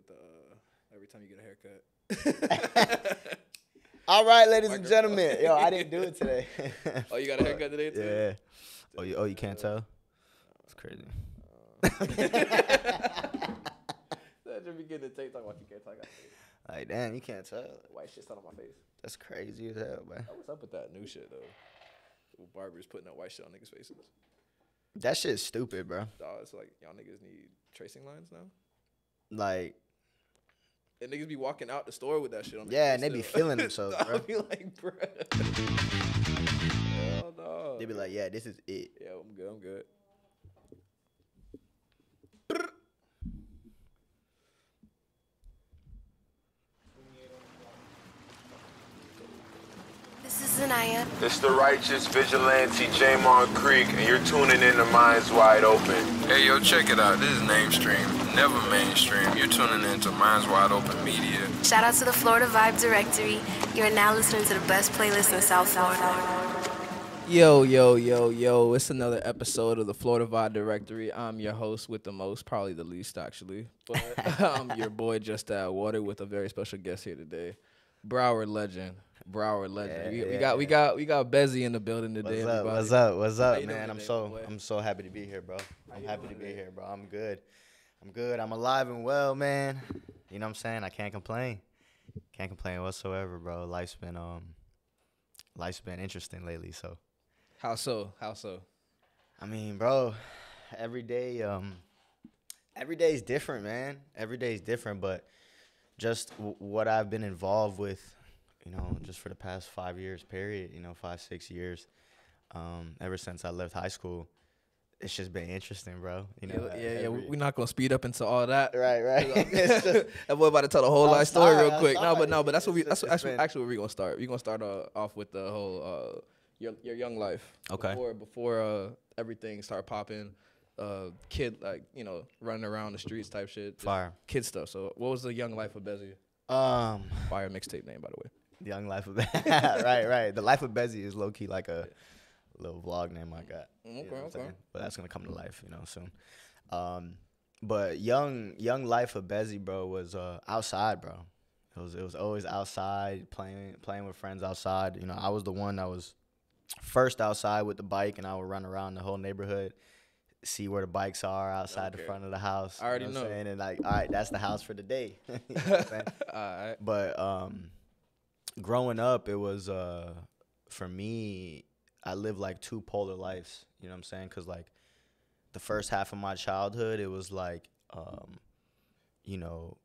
the every time you get a haircut. All right, ladies and gentlemen. Yo, I didn't do it today. Oh, you got a haircut today too? Yeah. Oh, you can't tell? It's crazy. That should be getting the tape talking about you can't talk. Like, damn, you can't tell. White shit on my face. That's crazy as hell, man. What's up with that new shit though? Barbers putting that white shit on niggas' faces. That shit's stupid, bro. Dog, it's like y'all niggas need tracing lines now. Like, and niggas be walking out the store with that shit on. Yeah, and they be feeling themselves, bro. I be like, bro. Hell no. They be like, yeah, this is it. Yeah, I'm good. I'm good. This is Zanaya. It's the righteous vigilante Jamon Creek, and you're tuning in to Minds Wide Open. Hey, yo, check it out. This is Namestream, never mainstream. You're tuning in to Minds Wide Open Media. Shout out to the Florida Vibe Directory. You are now listening to the best playlist in South Florida. Yo. It's another episode of the Florida Vibe Directory. I'm your host with the most, probably the least, actually. But I'm your boy, Just Add Water, with a very special guest here today. Broward legend. Yeah, We got Bezi in the building today. What's up, man? doing I'm today, so happy to be here, bro. I'm happy to be here, bro. I'm good. I'm alive and well, man. You know what I'm saying? I can't complain. Can't complain whatsoever, bro. Life's been interesting lately, so. How so? I mean, bro, every day is different, man. Every day is different, but just what I've been involved with, you know, just for the past 5 years period, you know, 5-6 years, ever since I left high school, it's just been interesting, bro. You know, We're not gonna speed up into all that. Right. That boy about to tell the whole life story real quick. Sorry. But that's actually where we're gonna start. We're gonna start off with the whole your young life. Okay. Before everything started popping, kid, like, you know, running around the streets type shit. Fire. Kid stuff. So what was the young life of Bezi? Fire mixtape name, by the way. The young life of right. The life of Bezi is low key like a little vlog name I got. Okay. But that's gonna come to life, you know, soon. But young life of Bezi, bro, was outside, bro. It was always outside, playing with friends outside. You know, I was the one that was first outside with the bike, and I would run around the whole neighborhood, see where the bikes are outside the front of the house. I already know. know. What I'm saying? And like, all right, that's the house for the day. You know what I'm saying? All right. But growing up, it was for me, I lived like two polar lives. You know what I'm saying? Because like the first half of my childhood, it was like, you know,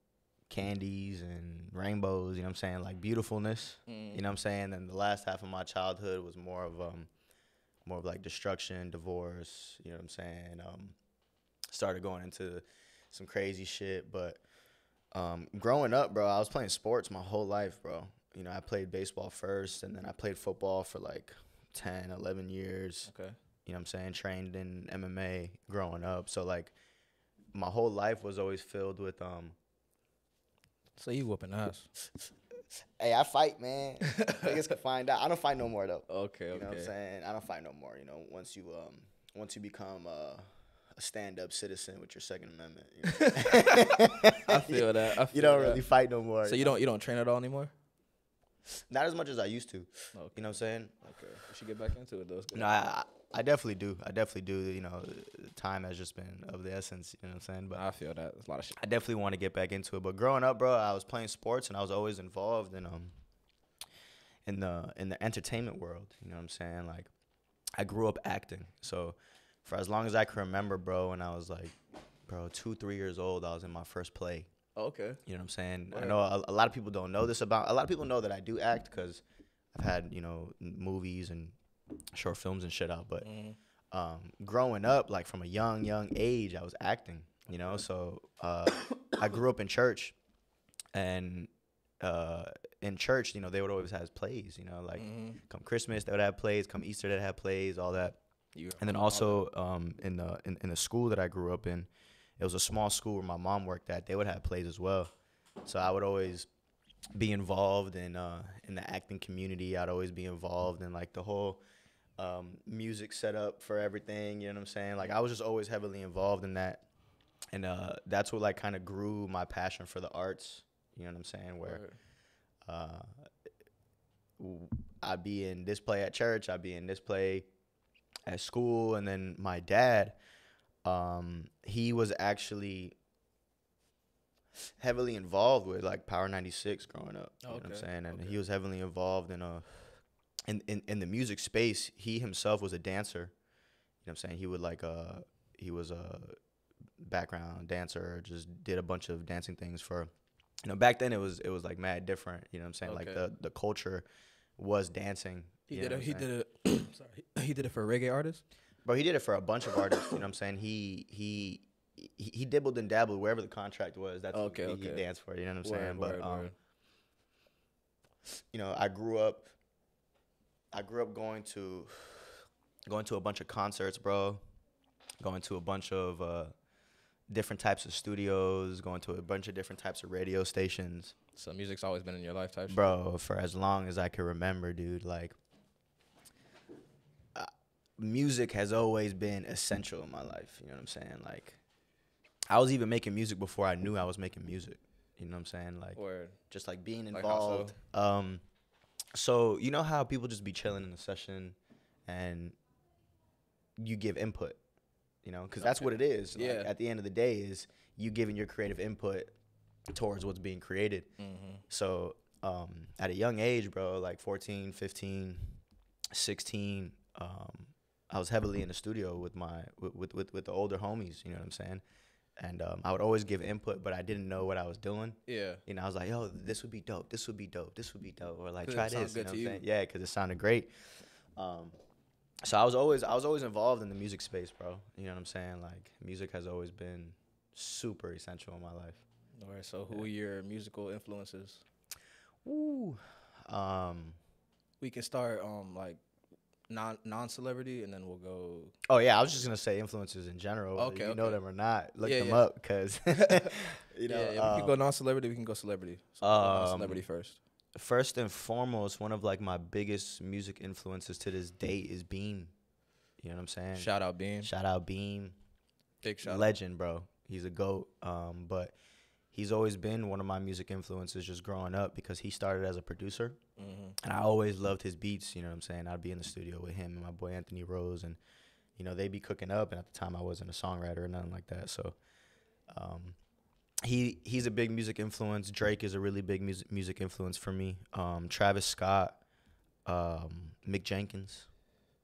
candies and rainbows, you know what I'm saying, like beautifulness, you know what I'm saying. And the last half of my childhood was more of like destruction, divorce, you know what I'm saying. Started going into some crazy shit, but growing up, bro, I was playing sports my whole life, bro. You know, I played baseball first, and then I played football for like 10, 11 years. Okay. You know what I'm saying? Trained in MMA growing up. So like my whole life was always filled with So you whooping ass. Hey, I fight, man. Niggas can find out. I don't fight no more though. Okay. You know what I'm saying? I don't fight no more. You know, once you become a stand-up citizen with your Second Amendment, you know? I feel that. You don't really fight no more. So you don't train at all anymore? Not as much as I used to. Okay. You know what I'm saying? Okay. We should get back into it though. No, I definitely do. You know, time has just been of the essence. You know what I'm saying? But I feel that. There's a lot of shit. I definitely want to get back into it. But growing up, bro, I was playing sports, and I was always involved in the entertainment world. You know what I'm saying? Like, I grew up acting. So for as long as I can remember, bro, when I was like, 2-3 years old, I was in my first play. Oh, okay. You know what I'm saying? Right. I know a lot of people don't know this about. A lot of people know that I do act because I've had, you know, movies and short films and shit out. But growing up, like from a young age, I was acting. You know, so I grew up in church, and in church, you know, they would always have plays. You know, like come Christmas, they would have plays. Come Easter, they'd have plays. All that. And then also in the school that I grew up in, it was a small school where my mom worked at. They would have plays as well. So I would always be involved in the acting community. I'd always be involved in like the whole music setup for everything. You know what I'm saying? Like I was just always heavily involved in that. And that's what like kind of grew my passion for the arts. You know what I'm saying? Where I'd be in this play at church, I'd be in this play at school, and then my dad, he was actually heavily involved with like Power 96 growing up. You know what I'm saying? And he was heavily involved in the music space. He himself was a dancer. You know what I'm saying? He would like he was a background dancer, just did a bunch of dancing things for, you know, back then it was like mad different. You know what I'm saying? Like the culture was dancing. He did it for reggae artists? Bro, he did it for a bunch of artists. You know what I'm saying? He dibbled and dabbled wherever the contract was. That's what he danced for. You know what I'm saying? But you know, I grew up going to a bunch of concerts, bro. Going to a bunch of different types of studios. Going to a bunch of different types of radio stations. So music's always been in your life type shit? Bro, for as long as I can remember, dude. Like, music has always been essential in my life. You know what I'm saying? Like, I was even making music before I knew I was making music. You know what I'm saying? Like, just like being involved. Like so you know how people just be chilling in a session and you give input, you know, because that's what it is. Yeah. Like, at the end of the day is you giving your creative input towards what's being created. So at a young age, bro, like 14, 15, 16, I was heavily in the studio with with the older homies, you know what I'm saying? And I would always give input, but I didn't know what I was doing. Yeah. You know, I was like, yo, this would be dope. This would be dope. This would be dope. Or like, try this. You know what I'm saying? Yeah, because it sounded great. So I was always involved in the music space, bro. You know what I'm saying? Like, music has always been super essential in my life. All right. So who are your musical influences? Ooh. We can start like non-celebrity, and then we'll go. Oh yeah, I was just gonna say influencers in general. Okay, you know them or not, look them up, cause you know. We can go non-celebrity. We can go celebrity. So non-celebrity first. First and foremost, one of like my biggest music influences to this day is Beam. You know what I'm saying? Shout out Beam. Shout out Beam. Big shout. Legend, bro. He's a GOAT. But he's always been one of my music influences just growing up because he started as a producer. And I always loved his beats, you know what I'm saying? I'd be in the studio with him and my boy Anthony Rose, and, you know, they'd be cooking up, and at the time I wasn't a songwriter or nothing like that. So he's a big music influence. Drake is a really big music influence for me. Travis Scott, Mick Jenkins.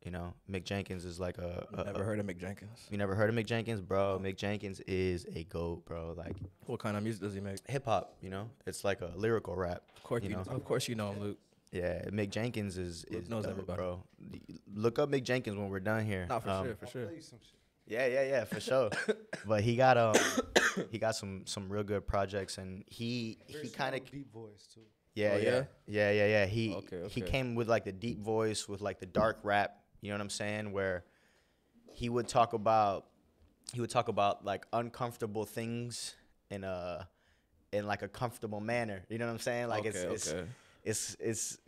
You know, Mick Jenkins is like Never heard of Mick Jenkins. You never heard of Mick Jenkins? Bro, Mick Jenkins is a GOAT, bro. Like, what kind of music does he make? Hip hop, you know? It's like a lyrical rap. Of course you know him, Luke. Yeah, Mick Jenkins is knows dope, everybody. Bro. Look up Mick Jenkins when we're done here. Not for sure. Yeah, for sure. But he got some real good projects, and he kind of deep voice too. Yeah. He came with like the deep voice, with like the dark rap. You know what I'm saying? Where he would talk about like uncomfortable things in like a comfortable manner. You know what I'm saying? Like it's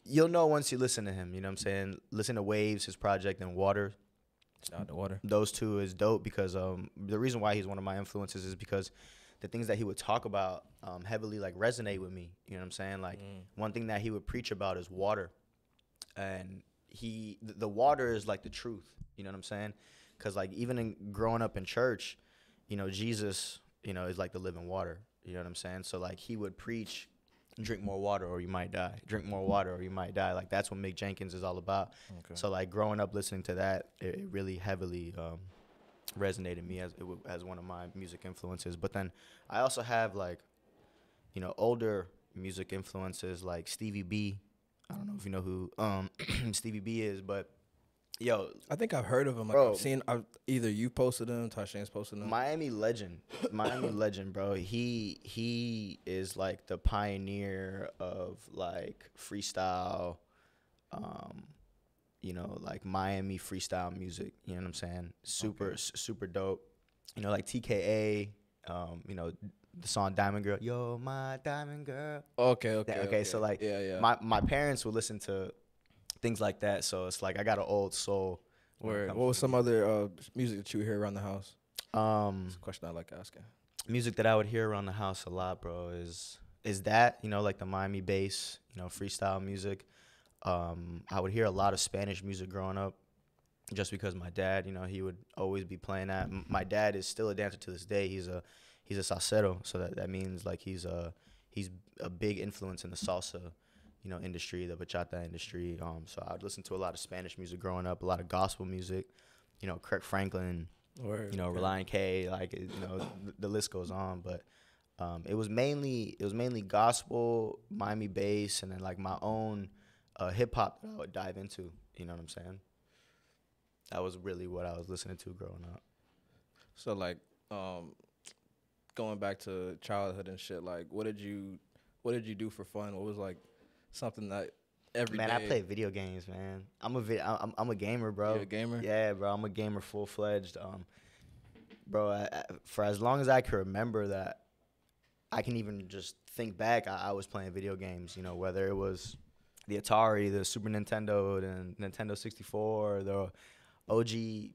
you'll know once you listen to him. You know what I'm saying? Listen to Waves, his project, and Water. Shout out to Water. Those two is dope because the reason why he's one of my influences is because the things that he would talk about heavily like resonate with me. You know what I'm saying? Like one thing that he would preach about is water, and the water is like the truth. You know what I'm saying? Because like even growing up in church, you know, Jesus, you know, is like the living water. You know what I'm saying? So like he would preach, drink more water or you might die. Drink more water or you might die. Like that's what Mick Jenkins is all about. Okay. So like growing up listening to that, it really heavily resonated me as one of my music influences. But then I also have like, you know, older music influences like Stevie B. I don't know if you know who Stevie B is, but yo, I think I've heard of him. Like, bro, I've either you posted him, Tashane's posted him. Miami legend, bro. He is like the pioneer of like freestyle, you know, like Miami freestyle music. You know what I'm saying? Super dope. You know, like TKA. You know, the song Diamond Girl. Yo, my Diamond Girl. Okay. So like, my parents would listen to things like that. So it's like I got an old soul. What was some other music that you would hear around the house? It's a question I like asking. Music that I would hear around the house a lot, bro, is that, you know, like the Miami bass, you know, freestyle music. I would hear a lot of Spanish music growing up, just because my dad, you know, he would always be playing that. My dad is still a dancer to this day. He's a salsero, so that means like he's a big influence in the salsa, you know, industry, the bachata industry. So I would listen to a lot of Spanish music growing up, a lot of gospel music, you know, Kirk Franklin, Word, you know, okay. Reliant K, like, you know, the list goes on. But it was mainly gospel, Miami bass, and then like my own hip hop that I would dive into. You know what I'm saying? That was really what I was listening to growing up. So like, going back to childhood and shit, like what did you do for fun? What was like something that every Man, day? I play video games, man. I'm a gamer, bro. You a gamer? Yeah, bro. I'm a gamer, full fledged. Bro, for as long as I can remember that, I can even just think back. I was playing video games. You know, whether it was the Atari, the Super Nintendo, the Nintendo 64, the OG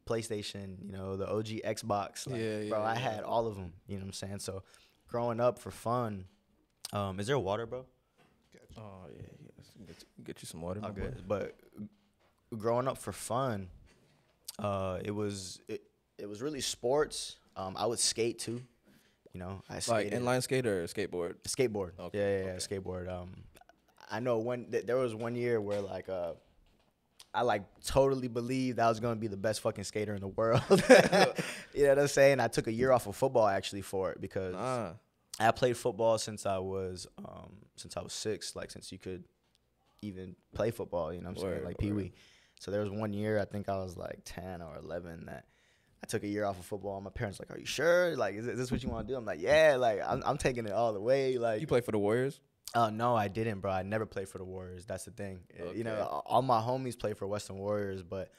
PlayStation, you know, the OG Xbox. Like, bro, I had all of them. You know what I'm saying? So, growing up for fun. Is there water, bro? Oh yeah. Get you some water, my Okay. boy. But growing up for fun, it was really sports. I would skate too. You know, I Like skated. inline skate or skateboard? Skateboard. Okay, Yeah, skateboard. I know there was one year where like I like totally believed I was gonna be the best fucking skater in the world. You know what I'm saying? I took a year off of football actually for it because I played football since I was 6, like since you could even play football. You know what I'm saying? Like Pee Wee. So there was one year I think I was like 10 or 11 that I took a year off of football. And my parents were like, "Are you sure? Like, is this what you want to do?" I'm like, "Yeah, like I'm taking it all the way." Like, You play for the Warriors? no, I didn't, bro. I never played for the Warriors. That's the thing. Okay. You know, all my homies play for Western Warriors, but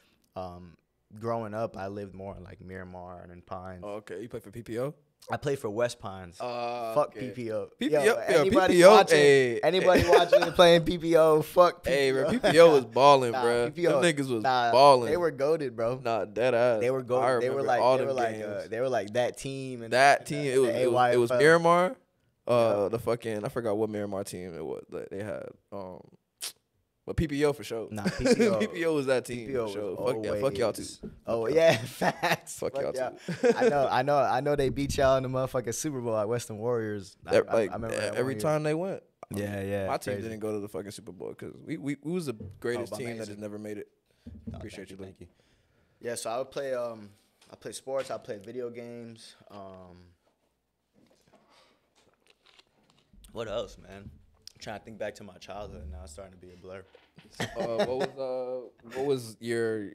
growing up, I lived more in like Miramar and Pines. Oh, okay. You play for PPO? I played for West Pines. Fuck okay. PPO. PPO, Anybody PPO, watching? hey. Anybody watching and playing PPO? Fuck PPO. Hey, bro, PPO was balling, Nah, bro. PPO, Them niggas was balling. They were goated, bro. Nah, dead ass. They were goated. They were like games. they were like that team and That team. It was AYFL. Miramar. The fucking I forgot what Miramar team it was that they had. But PPO for sure. Nah, PPO. PPO was that team PPO for sure. was Fuck y'all too. Oh yeah, facts. Fuck y'all too. I know. They beat y'all in the motherfucking Super Bowl at Western Warriors. I remember that every one time they went. Yeah. My team crazy. didn't go to the fucking Super Bowl because we was the greatest team that amazing. has never made it. Oh, Appreciate you, thank you. Yeah, so I would play. I play sports. I play video games. What else, man? I'm trying to think back to my childhood. Now it's starting to be a blur. What was your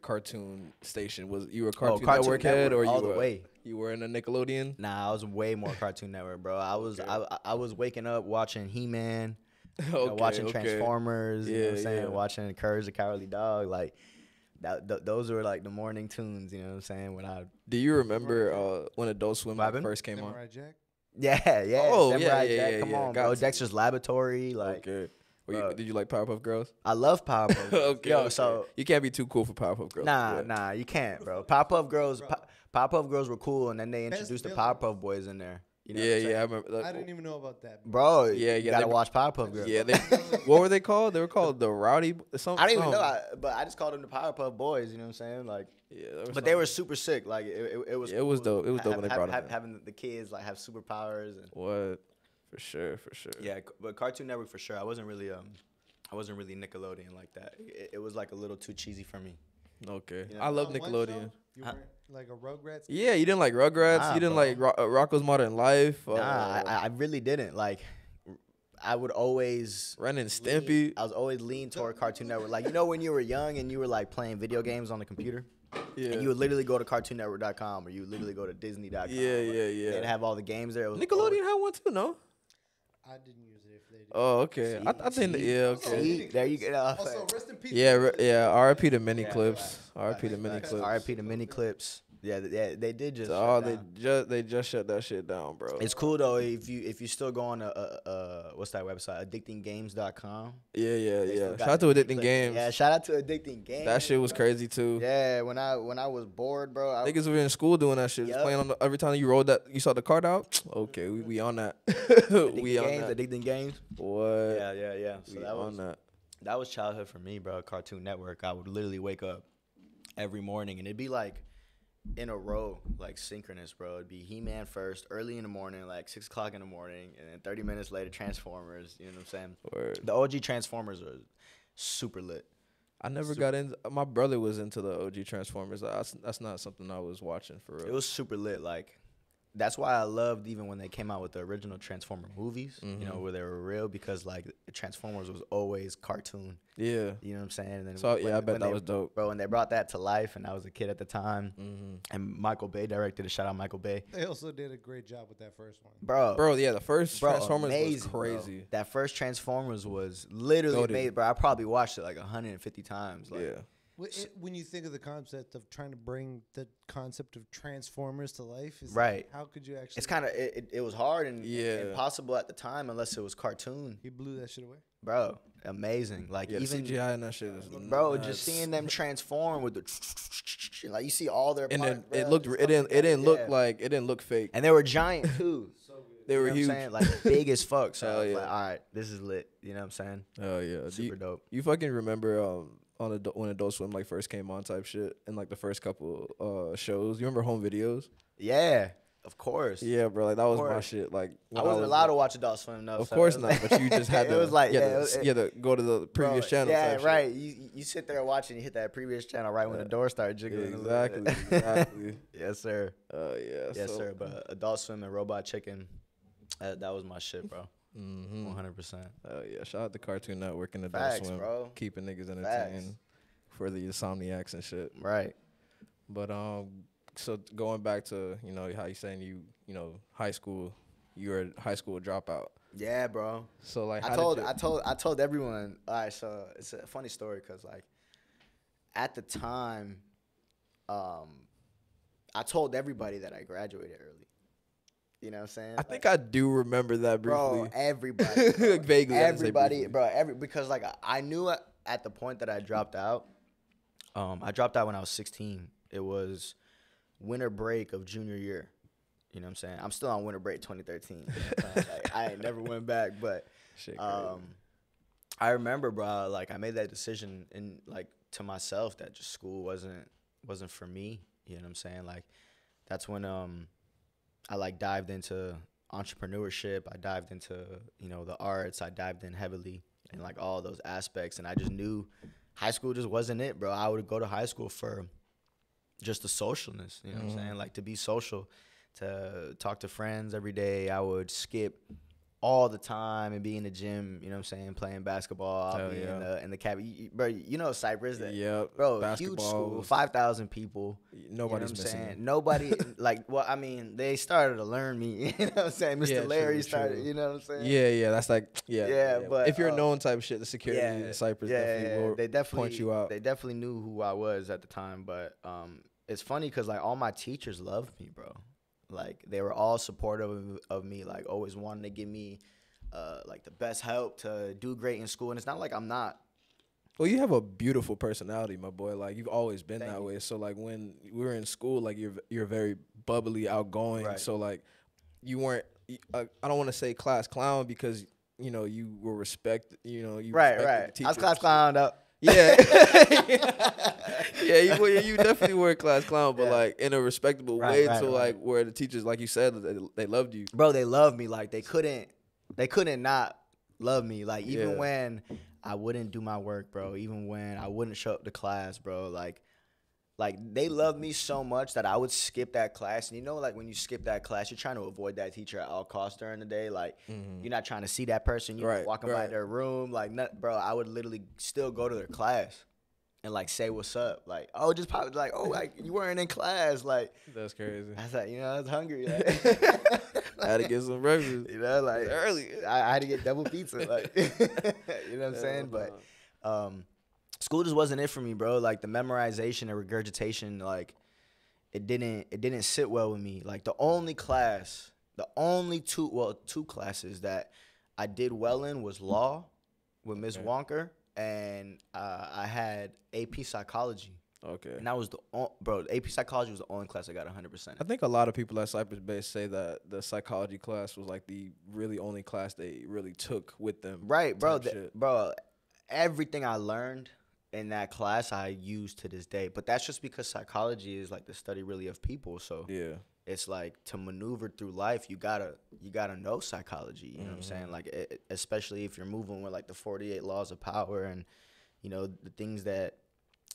cartoon station? Was you a Cartoon, Cartoon Network head or Network, all the way. You were in a Nickelodeon? Nah, I was way more Cartoon Network, bro. I was I was waking up watching He-Man, watching Transformers. You know what I'm saying? Watching Courage the Cowardly Dog. Like those were like the morning tunes. You know what I'm saying? When I Do you remember when Adult Swim first came on? Samurai Jack? Yeah. Oh, Samurai yeah, Jack. yeah, Come yeah, on, got bro. to. Dexter's Laboratory. Like, Okay. bro. Did you like Powerpuff Girls? I love Powerpuff Girls. Okay. Yo, okay. so you can't be too cool for Powerpuff Girls. nah, you can't, bro. Powerpuff Girls were cool, and then they introduced the villain. Powerpuff Boys in there. You know Yeah, what I'm saying? I remember. I didn't even know about that. Bro, Yeah, you yeah, gotta they- watch Powerpuff Girls. Yeah, what were they called? They were called the Rowdy. Something. I don't even know, but I just called them the Powerpuff Boys. You know what I'm saying? Like, Yeah, but they were super sick. Like, it was. Yeah, it was cool. dope. It was dope when they brought them in. having the kids like have superpowers and. What? For sure. Yeah, but Cartoon Network for sure. I wasn't really Nickelodeon like that. It was like a little too cheesy for me. Okay. You know, I love On one Nickelodeon. show, you weren't like a Rugrats? Yeah, you didn't like Rugrats. Nah, You didn't bro. like Rocko's Modern Life. Nah, I really didn't. Like, I would always. Ren and Stimpy. I was always lean toward Cartoon Network. Like, you know, when you were young and you were like playing video games on the computer, Yeah. and you would literally go to CartoonNetwork.com or you would literally go to Disney.com. Yeah, yeah. They'd have all the games there. It was Nickelodeon had one too, no? I didn't use it if they did. Oh, okay. I think see, okay. See, there you go. Also, rest in peace. Yeah, yeah. R.I.P. to mini Yeah, clips. R.I.P. to mini Facts. clips. RIP to mini clips. Yeah, they did just. So shut down. they just shut that shit down, bro. It's cool though if you still go on what's that website, addictinggames.com. Yeah. Shout out to Addicting Games. Yeah, shout out to Addicting Games. That shit was crazy too. Yeah, when I was bored, bro. Niggas were in school doing that shit. Just Yup. playing on every time you rolled that, you saw the card out. Okay, we on that. we on that. Addicting Games. What? Yeah. So We that on was that. that was childhood for me, bro. Cartoon Network. I would literally wake up every morning and it'd be like in a row, like synchronous, bro. It'd be He-Man first, early in the morning, like 6 o'clock in the morning, and then 30 minutes later, Transformers. You know what I'm saying? Word. The OG Transformers are super lit. I never got into. My brother was into the OG Transformers. That's not something I was watching for real. It was super lit. Like, that's why I loved even when they came out with the original Transformer movies, you know, where they were real, because like Transformers was always cartoon. Yeah. You know what I'm saying? And then So yeah, I bet that they, was dope. bro. When they brought that to life, and I was a kid at the time, and Michael Bay directed it. Shout out Michael Bay, They also did a great job with that first one. Bro, yeah, the first Bro, Transformers amazing, was crazy. bro. That first Transformers was literally Goated. amazing, bro. I probably watched it like 150 times. Like, Yeah. When you think of the concept of trying to bring the concept of Transformers to life, is Right. How could you actually? it's kind of it was hard and Yeah. impossible at the time unless it was cartoon, He blew that shit away. bro. Amazing, like Yeah, the even CGI and that shit is bro, nuts. just seeing them transform with the like you see all their And parts, then bro, it looked just it didn't come it didn't together, look yeah. like it didn't look fake. And they were giant too. They You were know what I'm huge. saying? Like big as fuck. So Hell I was yeah. like, all right, this is lit. You know what I'm saying? Oh yeah, Super dope. You fucking remember when Adult Swim like first came on type shit, and like the first couple shows. You remember Home Videos? Yeah, of course. Yeah, bro. Like that was my course. shit. Like I when wasn't was, allowed to like- watch Adult Swim though. Of so course it was not, like- but you just had to. it was like you yeah, had to, you had to go to the previous bro, channel. Yeah, type shit. right. You sit there watching, you hit that previous channel right when the door started jiggling. a little Exactly. bit. Exactly. Yes, sir. Yeah. Yes, so, sir. But Adult Swim and Robot Chicken, that was my shit, bro. 100%. Yeah. Shout out to Cartoon Network and Adult Facts, Swim, bro. keeping niggas entertained Facts. for the insomniacs and shit. Right. But so going back to how you saying you high school, you were a high school dropout. Yeah, bro. So like, I told everyone. All right, so it's a funny story because like at the time, I told everybody that I graduated early. You know what I'm saying? I think I do remember that briefly. Bro, everybody, bro. Like, vaguely, I didn't say everybody, briefly. bro. Because like I knew at the point that I dropped out. I dropped out when I was 16. It was winter break of junior year. You know what I'm saying? I'm still on winter break 2013. Like, I ain't never went back, but Shit, crazy. I remember, bro. Like I made that decision and like to myself that just school wasn't for me. You know what I'm saying? Like that's when I like dived into entrepreneurship. I dived into the arts. I dived in heavily in like all those aspects, and I just knew high school just wasn't it, bro. I would go to high school for just the socialness. You know what I'm saying? Like to be social, to talk to friends every day. I would skip all the time and be in the gym, you know what I'm saying, playing basketball. I'll Hell be yeah. in the cab. Bro, you know Cypress? Yep. Bro, Basketball huge school, was- 5,000 people. Nobody's you know what I'm missing saying? it. Nobody, like, well, I mean, they started to learn me. You know what I'm saying? Mr. Yeah, Larry true, started, true. you know what I'm saying? Yeah, that's like Yeah, but, if you're known type shit, the security in Cyprus definitely will they definitely point you out. They definitely knew who I was at the time, but it's funny because like all my teachers loved me, bro. Like they were all supportive of me, like always wanting to give me like the best help to do great in school. And it's not like I'm not. Well, you have a beautiful personality, my boy. Like you've always been Thank that you. way. So like when we were in school, like you're very bubbly, outgoing. Right. So like you weren't. I don't want to say class clown because you were respect. You Right. respected the I was teachers. class clowned up. Yeah. you definitely were a class clown, but Yeah. like in a respectable Right, way right, to right. like where the teachers, like you said, they loved you. Bro, they loved me. Like they couldn't not love me. Like even Yeah. when I wouldn't do my work, bro, even when I wouldn't show up to class, bro, like they loved me so much that I would skip that class. And like when you skip that class, you're trying to avoid that teacher at all costs during the day. Like you're not trying to see that person. You're Right, walking by right. their room. Like, bro, I would literally still go to their class and like say what's up. Like, oh, just pop like, oh, like you weren't in class. Like That's crazy. I was like, I was hungry. Like, I had to get some breakfast. like Early. I had to get double pizza. Like, you know what I'm saying? But school just wasn't it for me, bro. Like the memorization and regurgitation, like it didn't sit well with me. Like the only two classes that I did well in was law with Ms. Wonker, and I had AP psychology. Okay. And that was AP psychology was the only class I got 100%. I think a lot of people at Cypress Bay say that the psychology class was like the really only class they really took with them. Right, bro. Shit. Bro, everything I learned in that class I use to this day. But that's just because psychology is like the study really of people. So Yeah. it's like to maneuver through life, you gotta know psychology. You know what I'm saying? Like especially if you're moving with like the 48 laws of power and the things that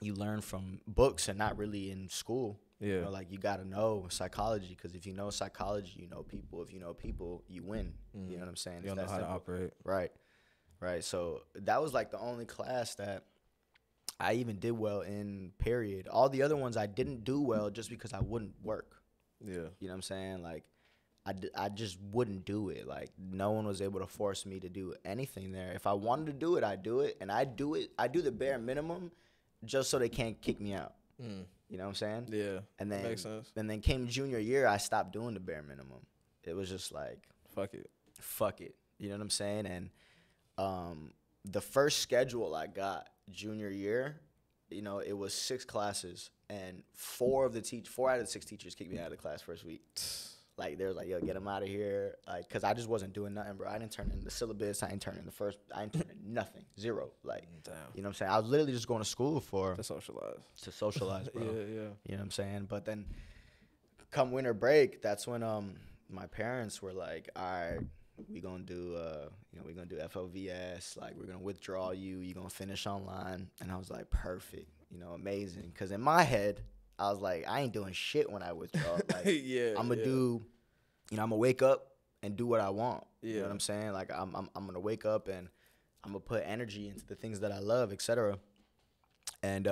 you learn from books and not really in school. Yeah. Like you gotta know psychology, because if you know psychology, you know people. If you know people, you win. You know what I'm saying? You don't know how to operate. Right. So that was like the only class that I even did well in, period. All the other ones I didn't do well just because I wouldn't work. Yeah. You know what I'm saying? Like I just wouldn't do it. Like no one was able to force me to do anything there. If I wanted to do it, I do it, and I do the bare minimum just so they can't kick me out. You know what I'm saying? Yeah. And then makes sense. And then came junior year, I stopped doing the bare minimum. It was just like Fuck it. You know what I'm saying? And the first schedule I got junior year, it was 6 classes, and 4 out of the 6 teachers kicked me out of the class first week. Like, they was like, yo, get him out of here. Like, because I just wasn't doing nothing, bro. I didn't turn in the syllabus. I didn't turn in nothing. 0. Like, Damn. You know what I'm saying? I was literally just going to school To socialize. to socialize, bro. Yeah. You know what I'm saying? But then come winter break, that's when my parents were like, all right, we're gonna do FOVS, like we're gonna withdraw you, you're gonna finish online. And I was like, perfect, amazing. Cause in my head, I was like, I ain't doing shit when I withdraw. Like Yeah. I'm gonna I'm gonna wake up and do what I want. Yeah. You know what I'm saying? Like I'm gonna wake up and I'm gonna put energy into the things that I love, etc. And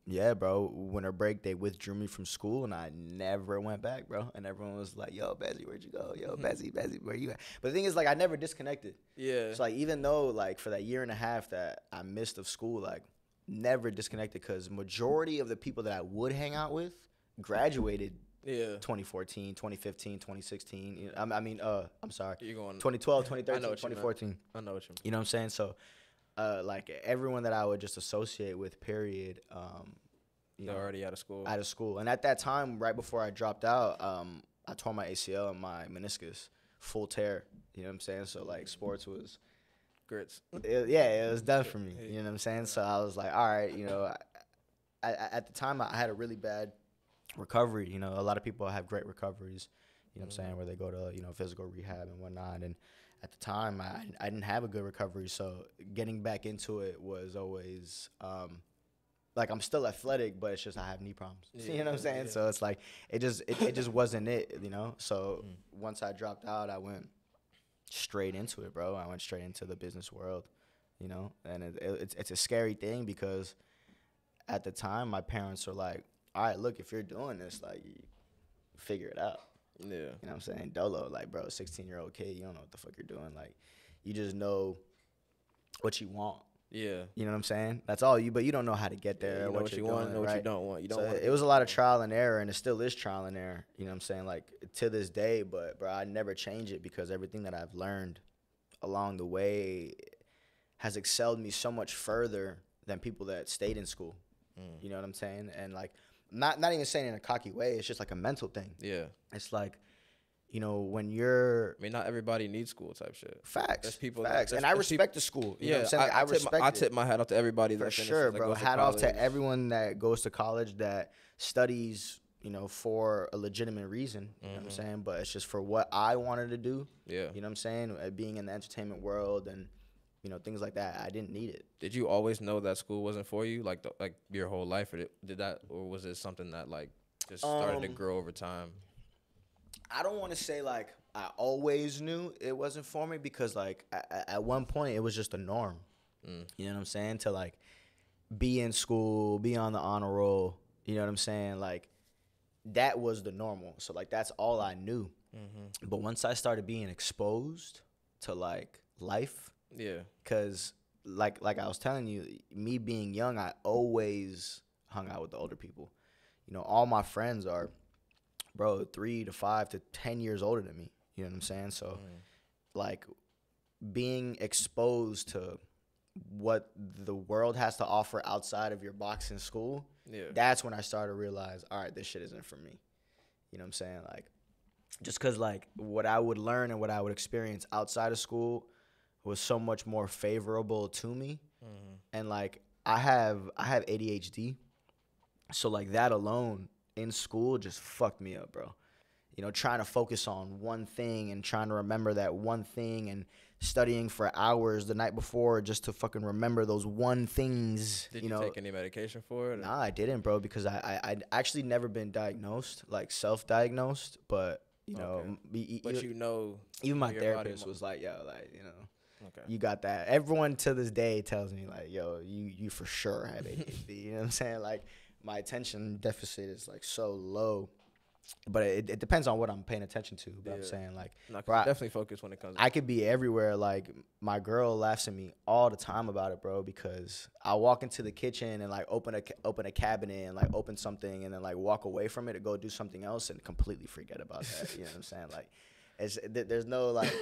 yeah, bro, winter break, they withdrew me from school, and I never went back, bro. And everyone was like, yo, Bezi, where'd you go? Yo, Bezi, where you at? But the thing is, like, I never disconnected. Yeah. So, like, even though, like, for that year and a half that I missed of school, like, never disconnected, because majority of the people that I would hang out with graduated 2014, 2015, 2016. I'm sorry. You're going 2012, 2013, I know what 2014. I know what you mean. You know what I'm saying? So, like everyone that I would just associate with, period. They're already out of school. Out of school, and at that time, right before I dropped out, I tore my ACL and my meniscus, full tear. You know what I'm saying? So like sports was Grits. it was done for me. You know what I'm saying? So I was like, all right, at the time I had a really bad recovery. A lot of people have great recoveries. You know what I'm saying? Where they go to physical rehab and whatnot. And at the time, I didn't have a good recovery, so getting back into it was always like I'm still athletic, but it's just I have knee problems. You know what I'm saying? So it's like it just wasn't it, So once I dropped out, I went straight into it, bro. I went straight into the business world, and it's a scary thing, because at the time my parents were like, all right, look, if you're doing this, like, you figure it out. Yeah. You know what I'm saying? Dolo, like, bro, 16-year-old kid, you don't know what the fuck you're doing. Like, you just know what you want. Yeah. You know what I'm saying? That's all but you don't know how to get there. You know what you want, know what you don't want. It was a lot of trial and error, and it still is trial and error. You know what I'm saying? Like, to this day, but, bro, I never change it, because everything that I've learned along the way has excelled me so much further than people that stayed in school. You know what I'm saying? And, like, not even saying it in a cocky way. It's just like a mental thing. Yeah. It's like, when you're... I mean, not everybody needs school type shit. Facts. There's people Facts. And I respect the school. You know what I'm saying? I tip my hat off to everybody. For that sure, bro. Goes Hat to off to everyone that goes to college, that studies, for a legitimate reason. You know what I'm saying? But it's just for what I wanted to do. Yeah. You know what I'm saying? Being in the entertainment world and, things like that. I didn't need it. Did you always know that school wasn't for you, like your whole life, or was it something that like just started to grow over time? I don't want to say like I always knew it wasn't for me, because like at one point it was just a norm. You know what I'm saying? To like be in school, be on the honor roll. You know what I'm saying? Like that was the normal. So like that's all I knew. But once I started being exposed to like life. Yeah. Because like I was telling you, me being young, I always hung out with the older people. All my friends are bro, 3 to 5 to 10 years older than me. You know what I'm saying? So, like, being exposed to what the world has to offer outside of your box in school, that's when I started to realize, all right, this shit isn't for me. You know what I'm saying? Like, just because, like, what I would learn and what I would experience outside of school was so much more favorable to me. And, like, I have ADHD. So, like, that alone in school just fucked me up, bro. You know, trying to focus on one thing and trying to remember that one thing and studying for hours the night before just to fucking remember those one things. Did you take any medication for it? Nah, I didn't, bro, because I'd actually never been diagnosed, like self-diagnosed, but, you know. But you know. Even my therapist was like, yo, like, you know, you got that. Everyone to this day tells me, like, yo, you for sure have ADHD. You know what I'm saying? Like, my attention deficit is, like, so low. But it depends on what I'm paying attention to. But I'm saying, like, bro, definitely focus when it comes to I could be everywhere. Like, my girl laughs at me all the time about it, bro, because I walk into the kitchen and, like, open a cabinet and, like, open something and then, like, walk away from it to go do something else and completely forget about that. You know what I'm saying? Like, there's no, like,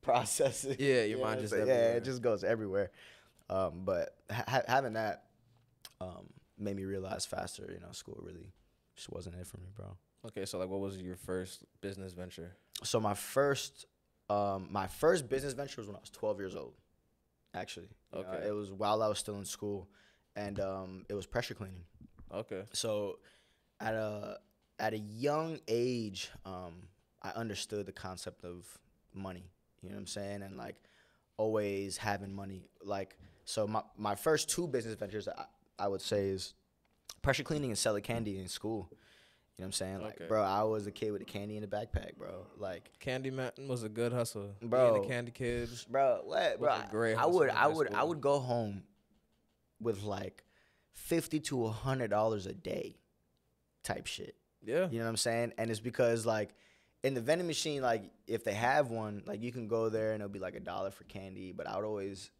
processing. Yeah, your mind just everywhere. Yeah, it just goes everywhere. But having that made me realize faster, you know, school really just wasn't it for me, bro. Okay, so, like, what was your first business venture? So my first business venture was when I was 12 years old, actually. It was while I was still in school, and it was pressure cleaning. Okay. So at a young age, I understood the concept of money, you know what I'm saying? And, like, always having money. Like, so my first two business ventures, I would say, is pressure cleaning and selling candy in school. You know what I'm saying? Like, bro, I was a kid with a candy in the backpack, bro. Like, Candy man was a good hustle. Bro. Being a candy kid. Bro, what? Bro, I would go home with, like, $50 to $100 a day type shit. Yeah. You know what I'm saying? And it's because, like, in the vending machine, like, if they have one, like, you can go there and it'll be like $1 for candy, but I would always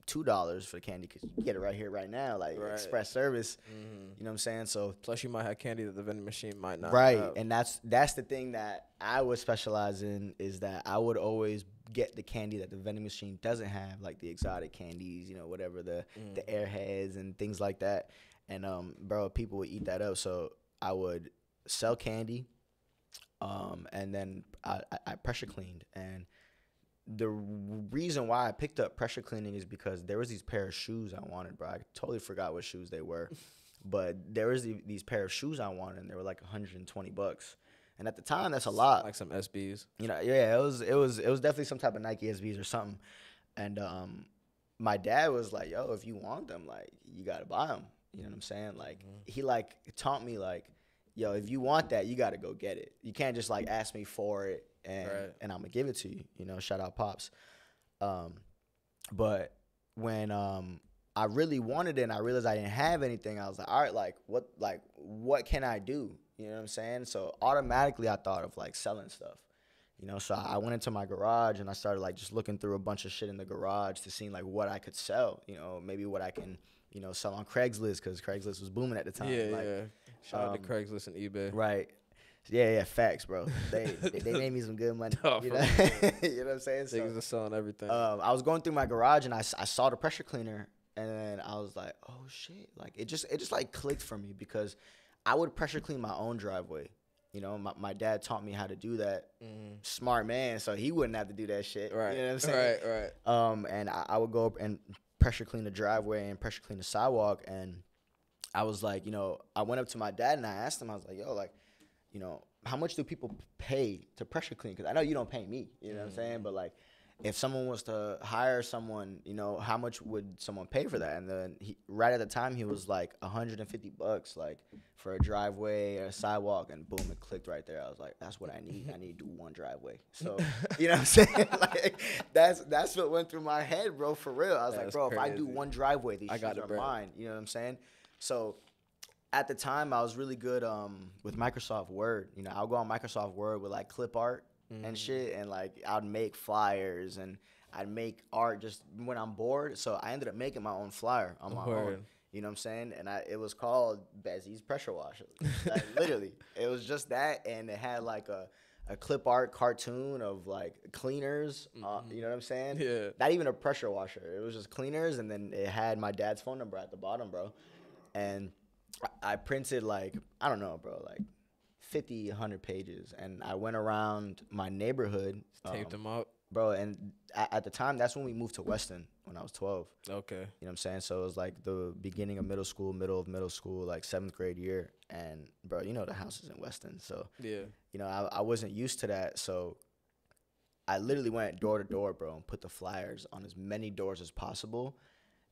$2 for candy because you get it right here, right now, like express service. You know what I'm saying? So plus you might have candy that the vending machine might not. Right, have. and that's the thing that I would specialize in, is that I would always get the candy that the vending machine doesn't have, like the exotic candies, you know, whatever, the airheads and things like that. And bro, people would eat that up. So I would sell candy, and then I pressure cleaned. And the reason why I picked up pressure cleaning is because there was these pair of shoes I wanted, bro. I totally forgot what shoes they were, but there was these pair of shoes I wanted, and they were like $120. And at the time, that's a lot. Like some SBs. You know, yeah, it was definitely some type of Nike SBs or something. And my dad was like, "Yo, if you want them, like, you gotta buy them." You know what I'm saying? Like, he like taught me, like, "Yo, if you want that, you gotta go get it. You can't just like ask me for it and I'm gonna give it to you." You know, shout out Pops. But when I really wanted it and I realized I didn't have anything, I was like, all right, what can I do? You know what I'm saying? So automatically I thought of like selling stuff. You know, so I went into my garage and I started like just looking through a bunch of shit in the garage to see like what I could sell. You know, maybe what I can, you know, sell on Craigslist, because Craigslist was booming at the time. Yeah. Shout out to Craigslist and eBay. Right. Yeah, facts, bro. They made me some good money. You know? You know what I'm saying? So, niggas are selling everything. I was going through my garage and I saw the pressure cleaner, and then I was like, oh shit! Like it just like clicked for me, because I would pressure clean my own driveway. You know, my dad taught me how to do that. Smart man, so he wouldn't have to do that shit. Right. You know what I'm saying? Right. And I would go up and pressure clean the driveway and pressure clean the sidewalk, and I was like, you know, I went up to my dad and I asked him, I was like, yo, like, you know, how much do people pay to pressure clean? Because I know you don't pay me, you know what I'm saying? But, like, if someone was to hire someone, you know, how much would someone pay for that? And then right at the time, he was like $150, like, for a driveway or a sidewalk. And boom, it clicked right there. I was like, that's what I need. I need to do one driveway. So, you know what I'm saying? Like, that's what went through my head, bro, for real. I was like, bro, crazy. if I do one driveway, these shoes are mine. You know what I'm saying? So at the time, I was really good with Microsoft Word. You know, I'll go on Microsoft Word with like clip art and shit, and like I'd make flyers and I'd make art just when I'm bored. So I ended up making my own flyer on my own. You know what I'm saying? And it was called Bezi's Pressure Washer. Like, literally. It was just that, and it had like a clip art cartoon of like cleaners. You know what I'm saying? Yeah. Not even a pressure washer. It was just cleaners, and then it had my dad's phone number at the bottom, bro. And I printed like, I don't know, bro, like 50, 100 pages. And I went around my neighborhood. Taped them up. Bro, and at the time, that's when we moved to Weston when I was 12. Okay. You know what I'm saying? So it was like the beginning of middle school, middle of middle school, like 7th grade year. And, bro, you know the house is in Weston. So, Yeah. you know, I wasn't used to that. So I literally went door to door, bro, and put the flyers on as many doors as possible.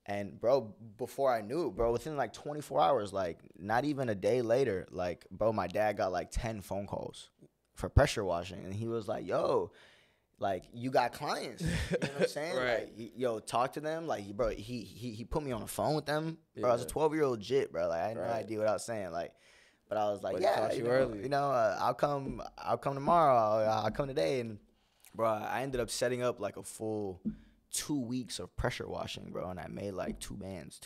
And, bro, before I knew it, bro, within like 24 hours, like not even a day later, like, bro, my dad got like 10 phone calls for pressure washing. And he was like, yo, like, you got clients. You know what I'm saying? Right. Like, yo, talk to them. Like, bro, he put me on the phone with them. Bro, I was a Yeah. 12-year-old jit, bro. Like, I had no Right. idea what I was saying. Like, but I was like, But he yeah, caught you know, early. I'll come tomorrow. I'll come today. And, bro, I ended up setting up like a full 2 weeks of pressure washing, bro. And I made like 3 bands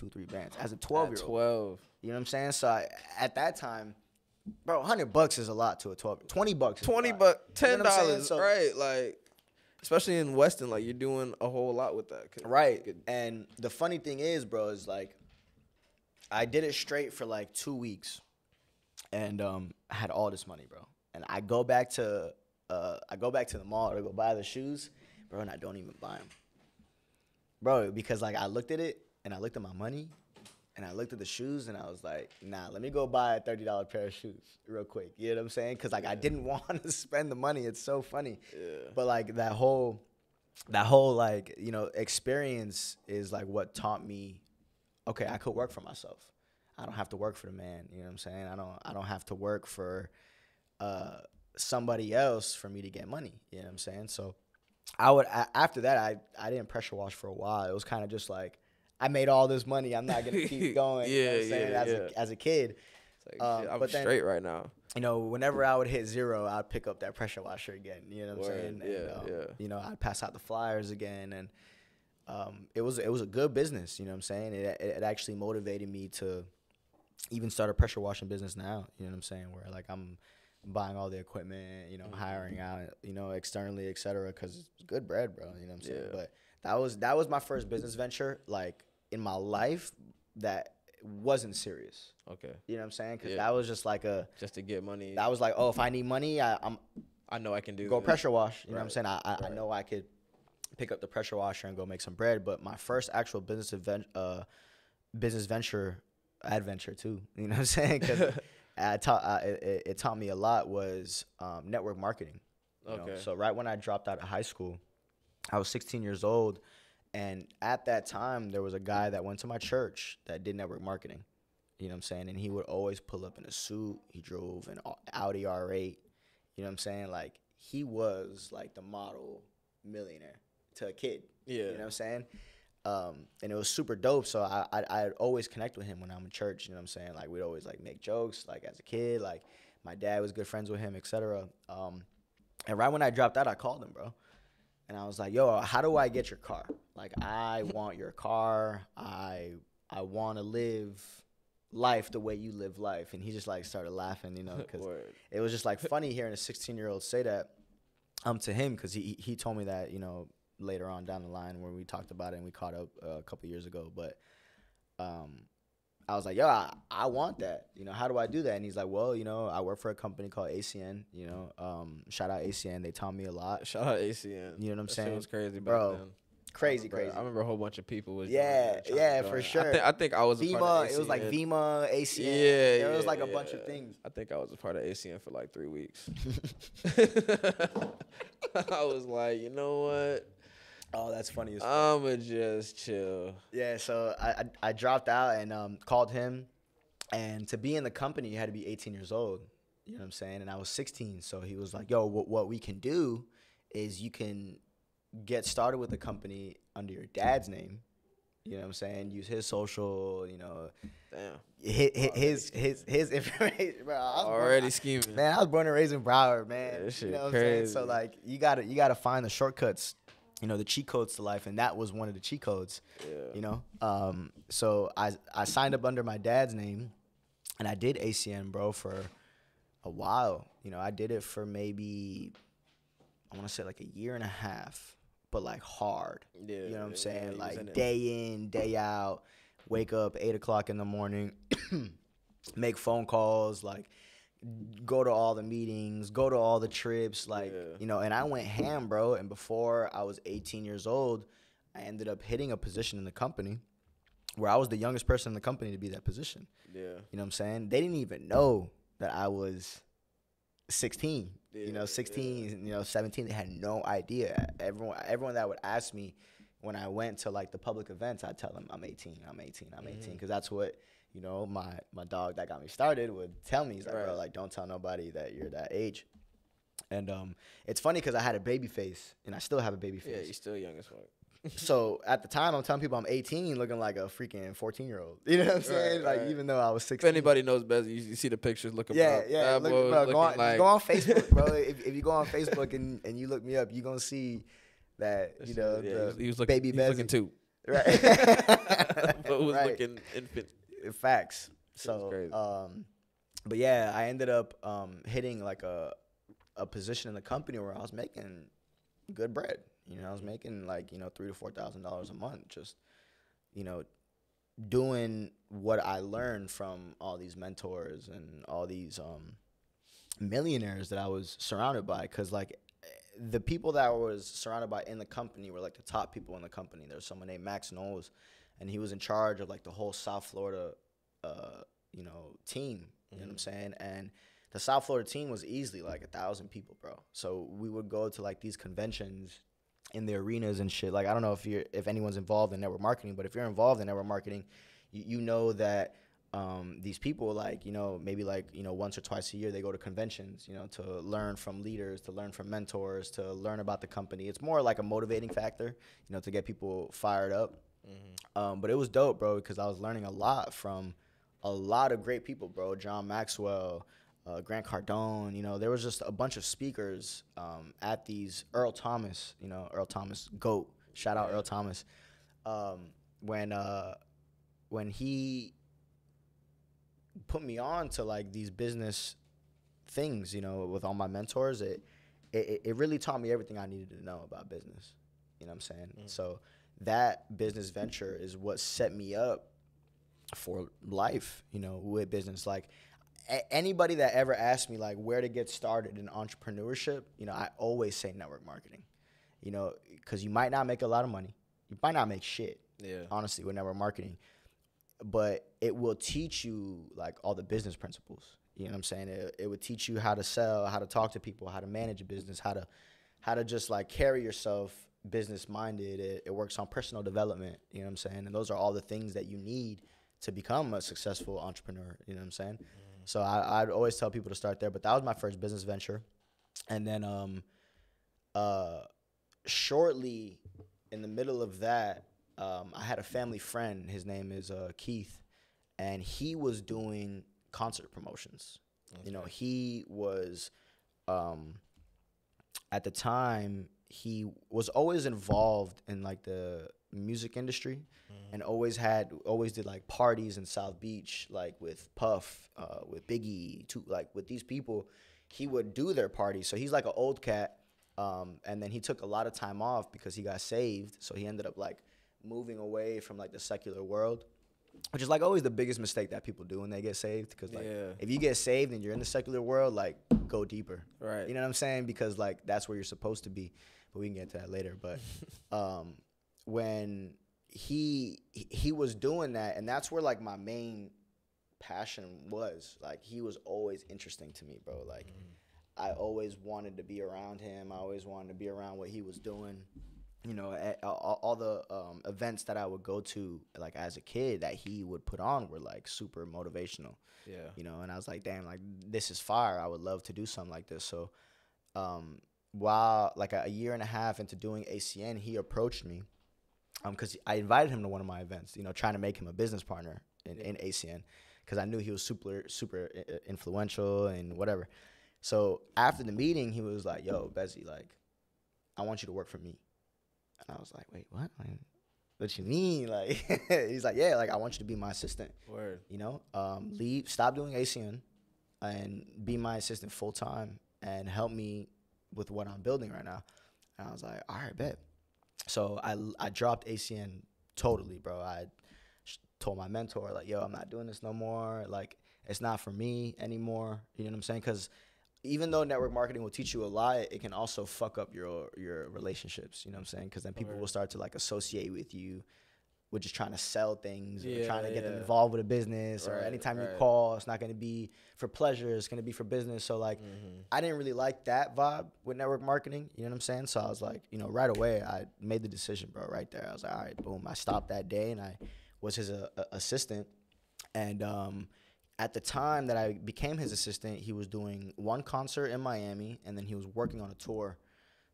as a 12-year-old. At 12. You know what I'm saying? So at that time, bro, $100 is a lot to a 12. $20 is a lot. $20, You know what I'm saying? $10, So- right? Like, especially in Weston, like you're doing a whole lot with that. Right. And the funny thing is, bro, is like I did it straight for like 2 weeks, and I had all this money, bro. And I go back to the mall to go buy the shoes, bro, and I don't even buy them, bro, because like I looked at it and I looked at my money. And I looked at the shoes, and I was like, nah, let me go buy a $30 pair of shoes real quick. You know what I'm saying? Because, like, I didn't want to spend the money. It's so funny. Yeah. But, like, that whole, like, you know, experience is, like, what taught me, okay, I could work for myself. I don't have to work for the man. You know what I'm saying? I don't have to work for somebody else for me to get money. You know what I'm saying? So, after that, I didn't pressure wash for a while. It was kind of just like, I made all this money. I'm not gonna keep going. You know what I'm saying? As a kid. It's like, shit, I'm but then, straight right now. You know, whenever I would hit 0, I'd pick up that pressure washer again. You know what I'm saying? Yeah, And, yeah. You know, I'd pass out the flyers again, and it was a good business. You know what I'm saying? It actually motivated me to even start a pressure washing business now. You know what I'm saying? Where like I'm buying all the equipment, you know, hiring out, you know, externally, et cetera, because it's good bread, bro. You know what I'm saying? Yeah. But that was my first business venture, like in my life, that wasn't serious. Okay. You know what I'm saying? Because Yeah. that was just like Just to get money. that was like, oh, if I need money, I know I can do go this. pressure wash. You know what I'm Right. saying? I know I could pick up the pressure washer and go make some bread. But my first actual business venture adventure too. You know what I'm saying? Because it taught me a lot was network marketing. You know? Okay. So right when I dropped out of high school, I was 16 years old. And at that time, there was a guy that went to my church that did network marketing. You know what I'm saying? And he would always pull up in a suit. He drove an Audi R8. You know what I'm saying? Like, he was like the model millionaire to a kid. Yeah. You know what I'm saying? And it was super dope. So I'd always connect with him when I'm in church. You know what I'm saying? Like, we'd always like make jokes, like as a kid. Like, my dad was good friends with him, et cetera. And right when I dropped out, I called him, bro. And I was like, yo, how do I get your car? Like, I want your car. I want to live life the way you live life. And he just, like, started laughing, you know, because Word. it was just, like, funny hearing a 16-year-old say that to him, because he told me that, you know, later on down the line where we talked about it and we caught up a couple years ago. But I was like, yo, I want that. You know, how do I do that? And he's like, well, you know, I work for a company called ACN, you know. Shout out ACN. They taught me a lot. Shout out ACN. You know what I'm That saying? shit was crazy back Bro, then. Crazy. I remember a whole bunch of people was Yeah, trying yeah, to for join. sure. I think I was a part Vima, of it was like ACN. Vima, ACN. Yeah, There was yeah, like a bunch of yeah. things. I think I was a part of ACN for like 3 weeks. I was like, you know what? Oh, that's funny as fuck. I'ma just chill. Yeah, so I dropped out and called him. And to be in the company, you had to be 18 years old. You know what I'm saying? And I was 16. So he was like, yo, what we can do is you can get started with the company under your dad's name. You know what I'm saying? Use his social, you know. Damn. His information. Bro, I was Already scheming. Man, I was born and raised in Broward, man. Yeah, this shit you know what I'm crazy. saying? So like you gotta find the shortcuts the cheat codes to life, and that was one of the cheat codes. Yeah. So I signed up under my dad's name, and I did ACN, bro, for a while. I did it for maybe, I want to say like a year and a half, but like hard. Yeah, you know what I'm yeah, saying? you was in Like it. day in, day out, wake up 8 o'clock in the morning, make phone calls, like go to all the meetings, go to all the trips, like, Yeah. and I went ham, bro. And before I was 18 years old, I ended up hitting a position in the company where I was the youngest person in the company to be that position. Yeah. You know what I'm saying? They didn't even know that I was 16, Yeah, 16, 17. They had no idea. Everyone that would ask me when I went to like the public events, I'd tell them I'm 18, because that's what, my dog that got me started would tell me. He's like, bro, like, don't tell nobody that you're that age. And it's funny because I had a baby face, and I still have a baby face. Yeah, you're still young as fuck. So at the time, I'm telling people I'm 18, looking like a freaking 14-year-old. You know what I'm saying? Right, Like, right. even though I was If 16. anybody knows Bezi, you see the pictures. Look him Yeah, up. yeah. That Look, boy was bro, looking like, go on Facebook, bro. If you go on Facebook and you look me up, you're going to see that, he was looking, baby he was looking Bezi. too. Right. But was Right. looking infant. Facts. Shit was So, crazy. but yeah, I ended up hitting like a position in the company where I was making good bread. I was making like, $3,000 to $4,000 a month, just, doing what I learned from all these mentors and all these millionaires that I was surrounded by. Cause like the people that I was surrounded by in the company were like the top people in the company. There's someone named Max Knowles, and he was in charge of like the whole South Florida, team. You know what I'm saying? And the South Florida team was easily like 1,000 people, bro. So we would go to like these conventions in the arenas and shit. Like, I don't know if anyone's involved in network marketing, but if you're involved in network marketing, you know that these people, like, maybe like, once or twice a year, they go to conventions, to learn from leaders, to learn from mentors, to learn about the company. It's more like a motivating factor, to get people fired up. But it was dope, bro, because I was learning a lot from a lot of great people, bro. John Maxwell, Grant Cardone, there was just a bunch of speakers at these. Earl Thomas, Earl Thomas, GOAT. Shout out Earl Thomas. When he put me on to like these business things, with all my mentors, it really taught me everything I needed to know about business. You know what I'm saying? So that business venture is what set me up for life, with business. Like, anybody that ever asked me like where to get started in entrepreneurship, I always say network marketing, because you might not make a lot of money. You might not make shit, honestly, with network marketing, but it will teach you like all the business principles. You know what I'm saying? It would teach you how to sell, how to talk to people, how to manage a business, how to just like carry yourself business minded. It works on personal development. You know what I'm saying? And those are all the things that you need to become a successful entrepreneur. You know what I'm saying? So I'd always tell people to start there. But that was my first business venture. And then shortly in the middle of that, I had a family friend. His name is Keith. And he was doing concert promotions. He was, at the time, he was always involved in like the music industry, and always did like parties in South Beach, like with Puff, with Biggie, like with these people. He would do their parties. So he's like an old cat, and then he took a lot of time off because he got saved. So he ended up like moving away from like the secular world, which is like always the biggest mistake that people do when they get saved. Because like if you get saved and you're in the secular world, like go deeper, Right? You know what I'm saying? Because like that's where you're supposed to be. But we can get to that later. But when he was doing that, and that's where like my main passion was. Like, he was always interesting to me, bro. Like I always wanted to be around him. I always wanted to be around what he was doing. All the events that I would go to, like as a kid, that he would put on were like super motivational. And I was like, damn, like this is fire. I would love to do something like this. So while like a year and a half into doing ACN, he approached me because I invited him to one of my events, trying to make him a business partner in ACN, because I knew he was super influential and whatever. So after the meeting, he was like, yo, Bezi, like, I want you to work for me. And I was like, wait, what? Like, what you mean? Like, he's like, yeah, like, I want you to be my assistant. Word. You know, stop doing ACN and be my assistant full time and help me with what I'm building right now. And I was like, all right, bet. So I dropped ACN totally, bro. I told my mentor, like, yo, I'm not doing this no more. Like, it's not for me anymore. You know what I'm saying? Because even though network marketing will teach you a lot, it can also fuck up your relationships. You know what I'm saying? Because then people will start to like associate with you with just trying to sell things or trying to get them involved with a business. Or anytime you call, it's not going to be for pleasure. It's going to be for business. So like, I didn't really like that vibe with network marketing. You know what I'm saying? So I was like, you know, right away, I made the decision, bro, right there. I was like, all right, boom. I stopped that day and I was his assistant. And at the time that I became his assistant, he was doing one concert in Miami, and then he was working on a tour.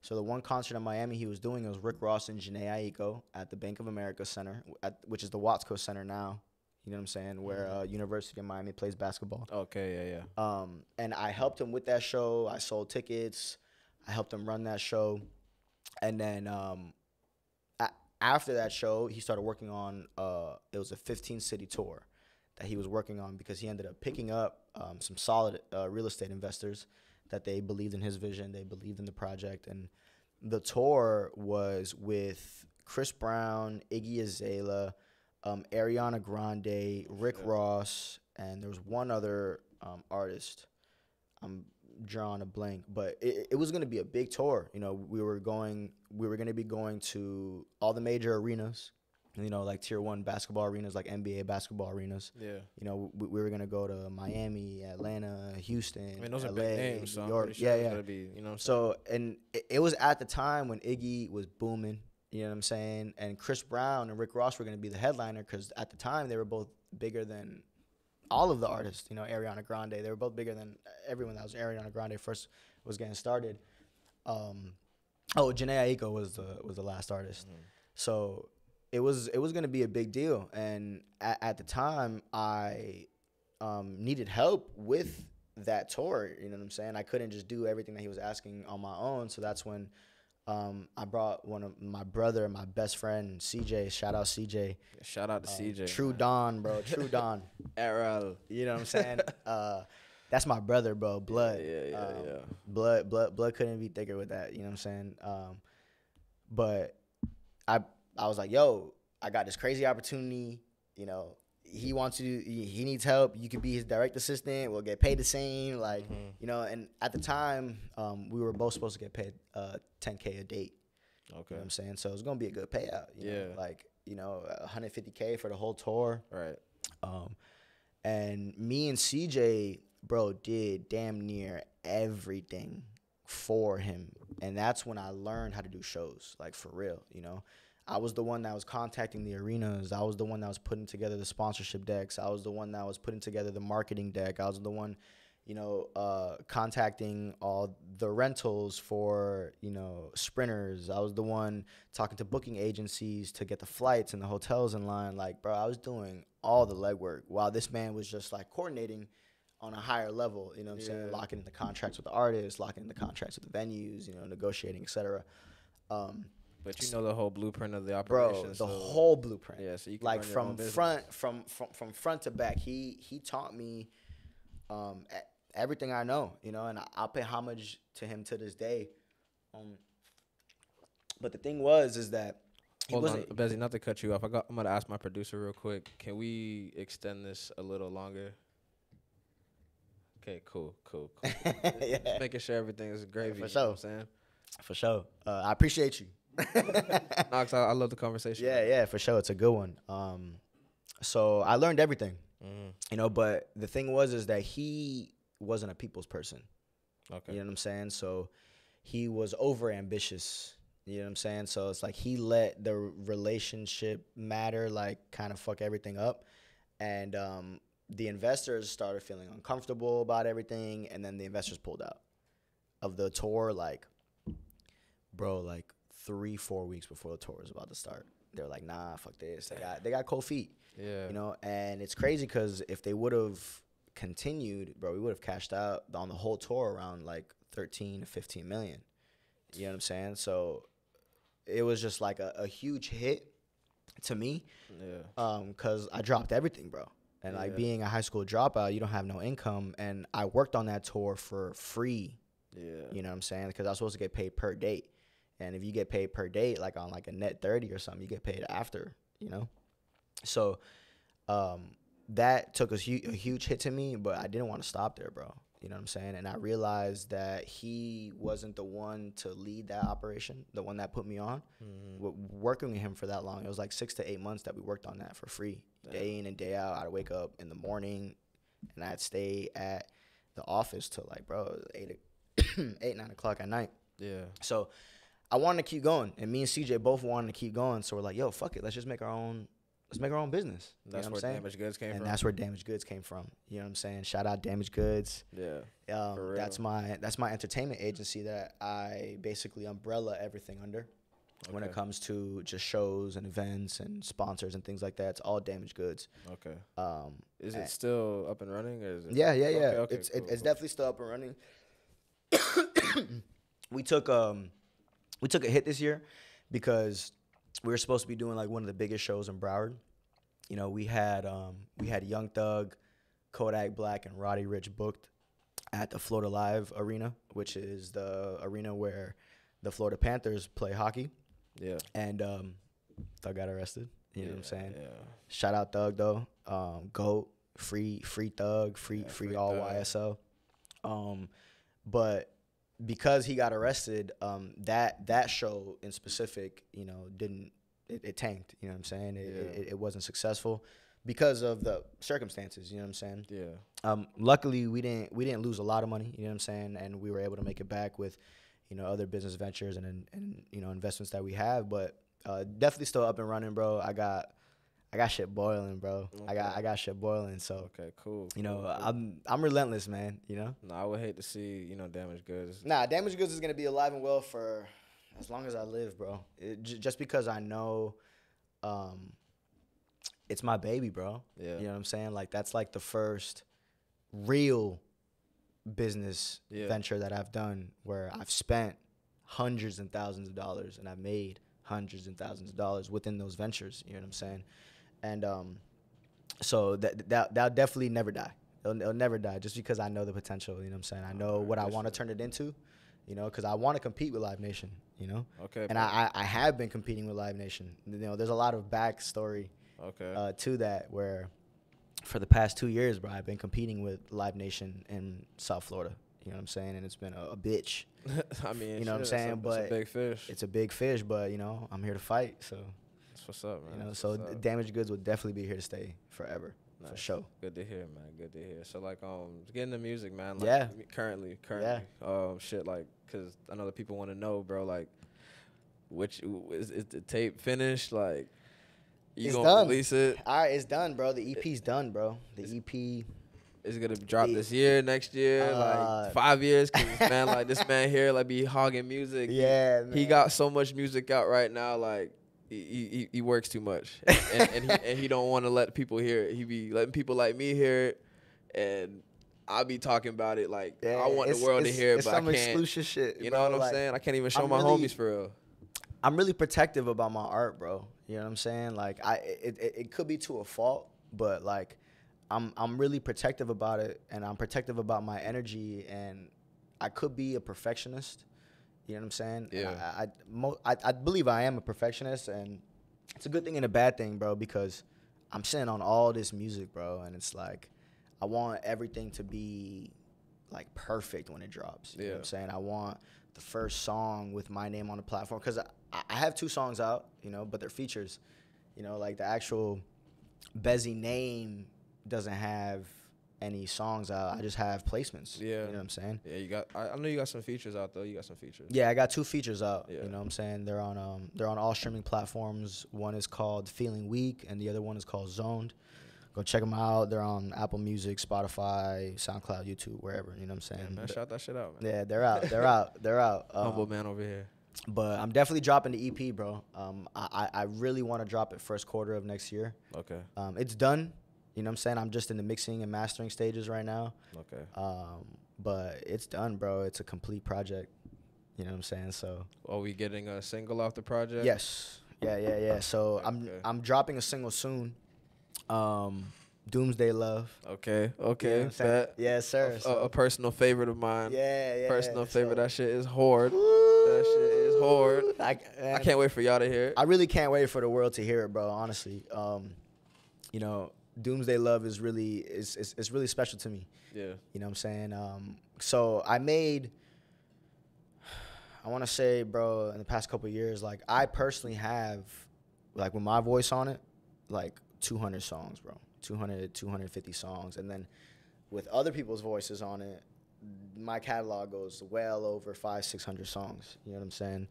So the one concert in Miami he was doing, it was Rick Ross and Jhené Aiko at the Bank of America Center, which is the Watsco Center now. You know what I'm saying? Where University of Miami plays basketball. Okay, yeah. And I helped him with that show. I sold tickets. I helped him run that show. And then after that show, he started working on, it was a 15-city tour that he was working on because he ended up picking up some solid real estate investors that they believed in his vision. They believed in the project. And the tour was with Chris Brown, Iggy Azalea, Ariana Grande, Rick Ross, and there was one other artist. I'm drawing a blank, but it was going to be a big tour. You know, we were going to be going to all the major arenas, you know, like tier 1 basketball arenas, like NBA basketball arenas. Yeah. You know, we were going to go to Miami, Atlanta, Houston, I mean, those LA, are big names, so New York. I'm pretty sure it's gonna be, you know what I'm so, and it was at the time when Iggy was booming, you know what I'm saying? And Chris Brown and Rick Ross were going to be the headliner because at the time they were both bigger than all of the artists, you know, Ariana Grande. They were both bigger than everyone that was Ariana Grande first was getting started. Jhené Aiko was the last artist. Mm-hmm. So it was going to be a big deal. And at the time, I needed help with that tour. You know what I'm saying? I couldn't just do everything that he was asking on my own. So that's when I brought one of my brother and my best friend, CJ. Shout out CJ. Shout out to CJ. True Don, bro. True Don. RL. You know what I'm saying? That's my brother, bro. Blood. Yeah. Blood couldn't be thicker with that. You know what I'm saying? But I was like, yo, I got this crazy opportunity. You know, he needs help. You could be his direct assistant. We'll get paid the same. Like, you know, and at the time, we were both supposed to get paid $10K a date. Okay. You know what I'm saying? So it was going to be a good payout. You know? Like, you know, $150K for the whole tour. Right. And me and CJ, bro, did damn near everything for him. And that's when I learned how to do shows, like, for real, you know. I was the one that was contacting the arenas. I was the one that was putting together the sponsorship decks. I was the one that was putting together the marketing deck. I was the one, you know, contacting all the rentals for, you know, sprinters. I was the one talking to booking agencies to get the flights and the hotels in line. Like, bro, I was doing all the legwork while this man was just, like, coordinating on a higher level, you know what I'm saying? Locking in the contracts with the artists, locking in the contracts with the venues, you know, negotiating, et cetera. But you know the whole blueprint of the operation. Bro, the whole blueprint. Yeah, so you can like run your from own business. from front to back. He taught me everything I know, you know, and I'll pay homage to him to this day. But the thing is that hold on, Bezi, not to cut you off. I'm gonna ask my producer real quick. Can we extend this a little longer? Okay, cool. Yeah. Just making sure everything is gravy. For You sure. know what I'm saying? For sure. I appreciate you. Knox, I love the conversation. Yeah, for sure. It's a good one. So I learned everything, you know, but the thing is that he wasn't a people's person. Okay. You know what I'm saying? So he was over ambitious. You know what I'm saying? So it's like he let the relationship matter, like, kind of fuck everything up. And the investors started feeling uncomfortable about everything. And then the investors pulled out of the tour, like, bro, like 3-4 weeks before the tour was about to start. They were like, nah, fuck this. They got cold feet. Yeah. You know, and it's crazy because if they would have continued, bro, we would have cashed out on the whole tour around like 13 to 15 million. You know what I'm saying? So it was just like a huge hit to me. Yeah. Cause I dropped everything, bro. And like being a high school dropout, you don't have no income. And I worked on that tour for free. Yeah. You know what I'm saying? Because I was supposed to get paid per date. And if you get paid per date, like on like a net 30 or something, you get paid after, you know? So that took a huge hit to me, but I didn't want to stop there, bro. You know what I'm saying? And I realized that he wasn't the one to lead that operation, the one that put me on. Working with him for that long, it was like 6 to 8 months that we worked on that for free. Day in and day out. I'd wake up in the morning, and I'd stay at the office till like, bro, 9 o'clock at night. Yeah. So I wanted to keep going, and me and CJ both wanted to keep going. So we're like, yo, fuck it, let's just make our own. Let's make our own business. That's you know where what I'm saying? Damaged Goods came and from. that's where Damaged Goods came from. You know what I'm saying? Shout out Damaged Goods. Yeah. For real. That's my entertainment agency that I basically umbrella everything under. When it comes to just shows and events and sponsors and things like that, it's all Damaged Goods. Okay. Is it still up and running? Or is it Yeah. Okay, It's cool. definitely still up and running. We took a hit this year because we were supposed to be doing like one of the biggest shows in Broward. You know, we had Young Thug, Kodak Black, and Roddy Ricch booked at the Florida Live Arena, which is the arena where the Florida Panthers play hockey. Yeah. And Thug got arrested. You know what I'm saying? Yeah. Shout out Thug though. GOAT, free Thug, free all Thug. YSL. But because he got arrested, that show in specific, you know, it tanked. You know what I'm saying? It wasn't successful because of the circumstances. You know what I'm saying? Yeah. Luckily, we didn't lose a lot of money. You know what I'm saying? And we were able to make it back with, you know, other business ventures and you know, investments that we have. But definitely still up and running, bro. I got shit boiling, bro. Okay. I got shit boiling. So Okay, cool. you know, cool. I'm relentless, man. You know. No, I would hate to see, you know, Damaged Goods. Nah, Damaged Goods is gonna be alive and well for as long as I live, bro. Just because I know, it's my baby, bro. Yeah. You know what I'm saying? Like that's like the first real business venture that I've done where I've spent hundreds and thousands of dollars and I've made hundreds and thousands of dollars within those ventures. You know what I'm saying? And so that'll definitely never die. It'll never die just because I know the potential. You know what I'm saying? I know what I want to turn it into. You know, because I want to compete with Live Nation. You know. Okay. And I have been competing with Live Nation. You know, there's a lot of backstory. Okay. To that where for the past 2 years, bro, I've been competing with Live Nation in South Florida. You know what I'm saying? And it's been a bitch. I mean, you know what I'm saying? But it's a big fish. It's a big fish, but you know, I'm here to fight. So That's what's up, man. you know, That's so what's up. Damaged Goods will definitely be here to stay forever. For Nice. sure. Good to hear, man. Good to hear. So like, getting the music, man. Like, Yeah. Currently. Yeah. Shit, like, cause I know that people want to know, bro. Like, which is the tape finished? Like, you It's gonna done. release it? All right, it's done, bro. The EP's done, bro. The EP. Is it gonna drop this year, next year, like 5 years? Cause man, like this man here, like be hogging music. Yeah, He man. got so much music out right now, like. He works too much, and he don't want to let people hear it. He be letting people like me hear it, and I be talking about it like I want the world to hear it, it's but I some can't. exclusive shit. You bro. know what I'm Like, saying? I can't even show I'm my really- homies for real. I'm really protective about my art, bro. You know what I'm saying? Like it could be to a fault, but like I'm really protective about it, and I'm protective about my energy, and I could be a perfectionist. You know what I'm saying? Yeah. And I believe I am a perfectionist, and it's a good thing and a bad thing, bro, because I'm sitting on all this music, bro, and it's like I want everything to be like perfect when it drops. You know what I'm saying? I want the first song with my name on the platform, because I have 2 songs out, you know, but they're features. You know, like the actual Bezi name doesn't have any songs out. I just have placements. Yeah. You know what I'm saying? Yeah, you got. I know you got some features out though. You got some features. Yeah, I got 2 features out. Yeah. You know what I'm saying? They're on all streaming platforms. One is called Feeling Weak, and the other one is called Zoned. Go check them out. They're on Apple Music, Spotify, SoundCloud, YouTube, wherever. You know what I'm saying? Yeah, man, shout that shit out, man. Yeah, they're out. They're out. They're out. Humble man over here. But I'm definitely dropping the EP, bro. I really want to drop it first quarter of next year. Okay. It's done. You know what I'm saying? I'm just in the mixing and mastering stages right now. Okay. But it's done, bro. It's a complete project. You know what I'm saying? So Are we getting a single off the project? yes, yeah. So Okay. I'm dropping a single soon. Doomsday Love. Okay. You know what I'm saying? Bet. Yes, sir. A personal favorite of mine. Yeah. Personal favorite. So, That shit is hard. That shit is hard. I can't wait for y'all to hear it. I really can't wait for the world to hear it, bro. Honestly, you know, Doomsday Love is really it's really special to me. Yeah. You know what I'm saying? So I made, I want to say, bro, in the past couple of years, like I personally have, like with my voice on it, like 200 songs, bro. 250 songs. And then with other people's voices on it, my catalog goes well over 500-600 songs. You know what I'm saying?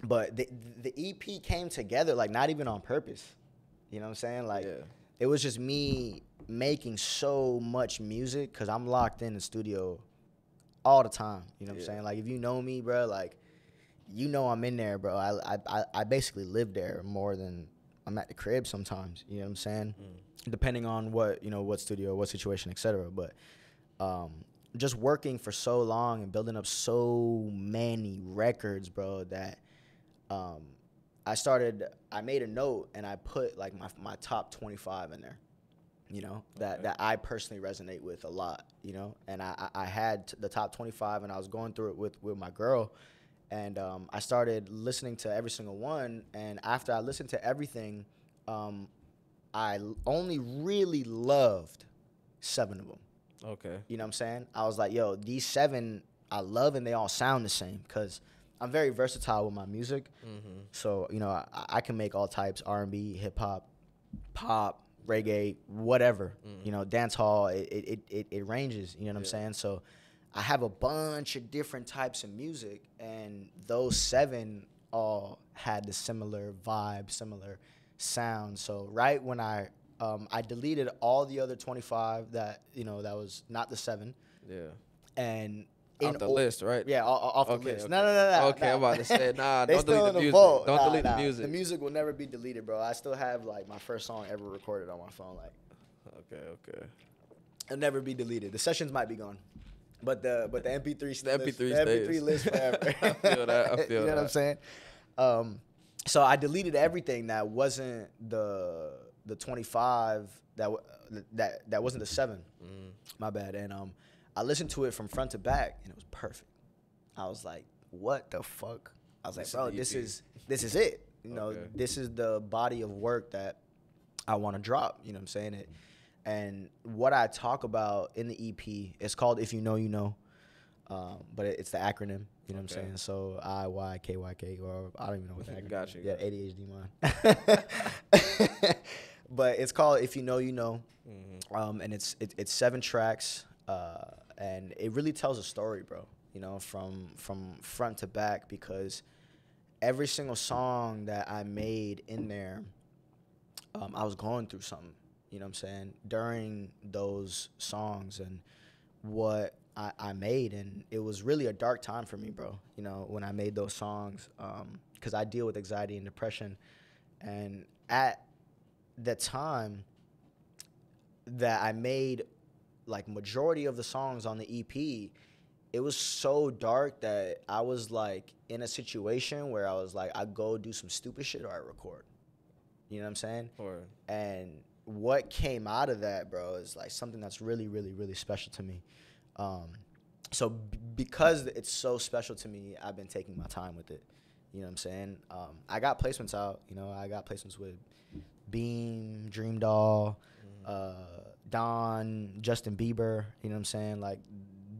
But the EP came together, like not even on purpose. You know what I'm saying? Like it was just me making so much music because I'm locked in the studio all the time. You know what I'm saying? Like if you know me, bro, like you know I'm in there, bro. I basically live there more than I'm at the crib sometimes. You know what I'm saying? Depending on what, you know, what studio, what situation, etc. But just working for so long and building up so many records, bro, that I made a note and I put like my top 25 in there, you know, that I personally resonate with a lot, you know. And I had the top 25 and I was going through it with my girl. And I started listening to every single one. And after I listened to everything, I only really loved 7 of them. Okay. You know what I'm saying? I was like, yo, these 7 I love and they all sound the same because I'm very versatile with my music. Mm-hmm. So, you know, I can make all types, R&B, hip-hop, pop, reggae, whatever. You know, dance hall, it ranges, you know what I'm saying? So I have a bunch of different types of music, and those 7 all had the similar vibe, similar sound. So right when I deleted all the other 25 that, you know, that was not the 7. Yeah. And off the list, right? Yeah, off the list. Okay. No. Okay, I'm about to say, nah, don't delete the music. Don't Delete the music. The music will never be deleted, bro. I still have like my first song ever recorded on my phone. Like, okay. It'll never be deleted. The sessions might be gone, but the MP3 MP3 list forever. I feel that. You know what I'm saying? So I deleted everything that wasn't the 25 that wasn't the 7. My bad. And I listened to it from front to back, and it was perfect. I was like, what the fuck? I was like, bro, this is it. You know, this is the body of work that I want to drop. You know what I'm saying? And what I talk about in the EP, it's called If You Know, You Know. But it's the acronym. You know what I'm saying? So IYKYK, or I don't even know what the acronym Got you. Yeah, ADHD mind. But it's called If You Know, You Know. Mm-hmm. And it's 7 tracks. And it really tells a story, bro, you know, from front to back, because every single song that I made in there, I was going through something, you know what I'm saying, during those songs and what I made. And it was really a dark time for me, bro, you know, when I made those songs, because I deal with anxiety and depression. And at the time that I made like majority of the songs on the EP, it was so dark that I was like in a situation where I was like, I go do some stupid shit or I record. You know what I'm saying? And what came out of that, bro, is like something that's really, really, really special to me. So because it's so special to me, I've been taking my time with it. You know what I'm saying? I got placements out. You know, I got placements with Beam, Dream Doll, Don, Justin Bieber, you know what I'm saying? Like,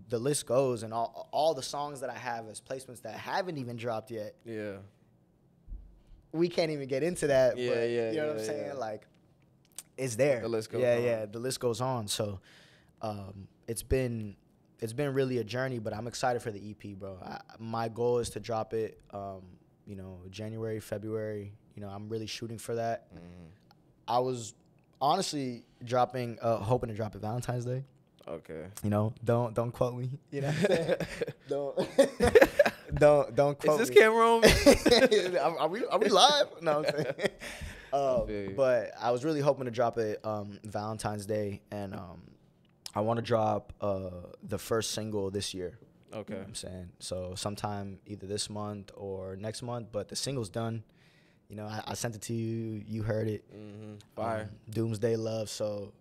the list goes, and all the songs that I have as placements that haven't even dropped yet. Yeah. We can't even get into that. But, you know what I'm saying? Yeah. Like, it's there. The list goes on. Yeah, the list goes on. So, it's been really a journey, but I'm excited for the EP, bro. My goal is to drop it, you know, January, February. You know, I'm really shooting for that. I was honestly hoping to drop it Valentine's Day. Okay. You know, don't quote me. You know what I'm saying? don't quote me. Is this camera on me? Are we live? No, I'm saying. But I was really hoping to drop it Valentine's Day, and I want to drop the first single this year. Okay. You know what I'm saying? So sometime either this month or next month, but the single's done. You know, I sent it to you. You heard it. Fire. Doomsday Love. So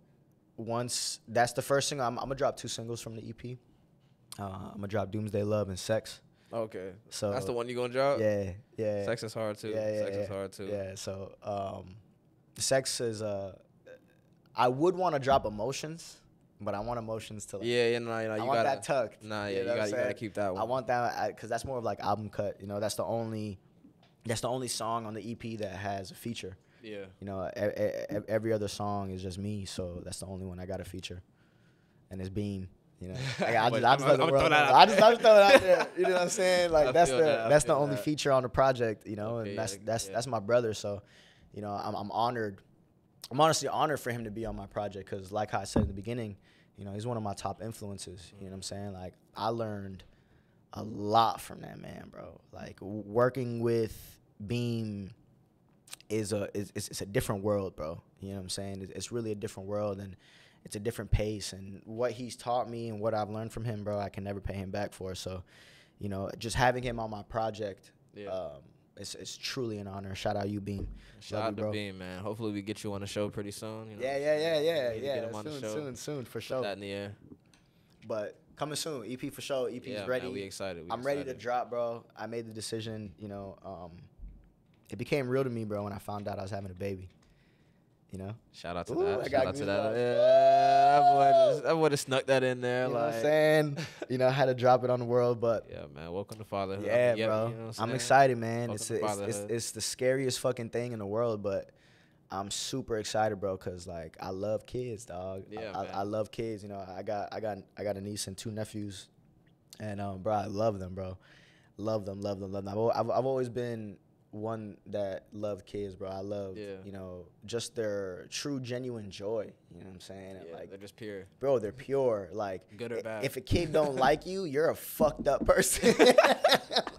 once that's the first single, I'm going to drop 2 singles from the EP. I'm going to drop Doomsday Love and Sex. Okay. So That's the one you gonna drop? Yeah, yeah. Sex is hard too. Yeah, Sex is hard too. Yeah, so Sex is I would want to drop Emotions, but I want Emotions to like, Yeah, no, I you want gotta that tucked. Nah, You yeah, know what I'm you gotta saying? keep that one. I want that because that's more of like album cut. You know, that's the only song on the EP that has a feature. Yeah. You know, every other song is just me, so that's the only one I got a feature, and it's Beam. You know, like, I just let the world know. I just throw it out there. You know what I'm saying? Like that's the only feature on the project. You know, Okay, and yeah, that's my brother. So, you know, I'm honored. I'm honestly honored for him to be on my project because, like I said in the beginning, you know, he's one of my top influences. You know what I'm saying? Like I learned a lot from that man, bro. Like working with Beam is it's a different world, bro. You know what I'm saying? It's really a different world, and it's a different pace. And what he's taught me and what I've learned from him, bro, I can never pay him back for. So, you know, just having him on my project, it's truly an honor. Shout out you, Beam. Shout out to Beam, man. Hopefully we get you on the show pretty soon. You know Yeah. Soon for sure. That in the air. But coming soon, EP for sure. EP's ready. Man, we excited. I'm ready to drop, bro. I made the decision. You know, it became real to me, bro, when I found out I was having a baby. You know, shout out to Ooh, that. I Shout got out to goosebumps. that. Yeah, I would have snuck that in there. You know like, what I'm saying? You know, I had to drop it on the world, but yeah, man. Welcome to fatherhood. yeah, You know bro. what I'm I'm saying? excited, man. Welcome to fatherhood. It's the scariest fucking thing in the world, but I'm super excited, bro, cause like I love kids, dog. Yeah, I love kids. You know, I got a niece and 2 nephews, and bro, I love them, bro. Love them. I've always been one that loved kids, bro. I love, you know, just their true, genuine joy. You know what I'm saying? And Yeah, like, they're just pure. bro, they're pure. Like, Good or bad. if a kid don't like you, you're a fucked up person.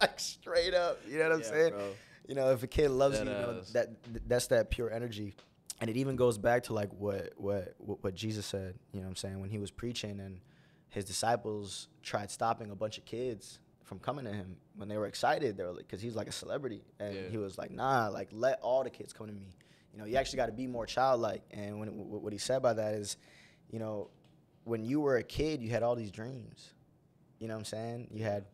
Like, straight up. You know what I'm saying? Bro. You know, if a kid loves That you, you know, ass. that's that pure energy. And it even goes back to like what Jesus said, you know what I'm saying, when he was preaching and his disciples tried stopping a bunch of kids from coming to him when they were excited. They were like, because he's like a celebrity, and he was like, nah, like let all the kids come to me. You know, you actually got to be more childlike. And what he said by that is, you know, when you were a kid, you had all these dreams. You know what I'm saying? You had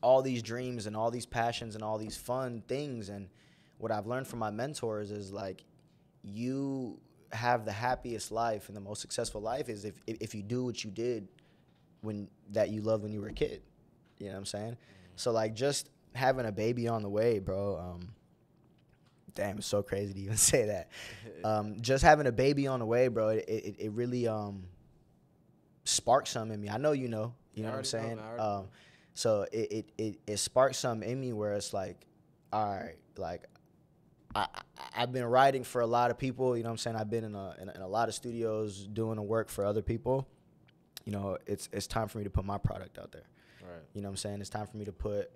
all these dreams and all these passions and all these fun things. And what I've learned from my mentors is like, you have the happiest life and the most successful life is if you do what you did that you loved when you were a kid. You know what I'm saying? So like just having a baby on the way, bro. Damn, it's so crazy to even say that. Just having a baby on the way, bro. It really sparked something in me. I know you know. You know what I'm saying? So it sparked something in me where it's like, all right, like I've been writing for a lot of people. You know what I'm saying? I've been in a lot of studios doing the work for other people. You know, it's time for me to put my product out there. Right. You know what I'm saying? It's time for me to put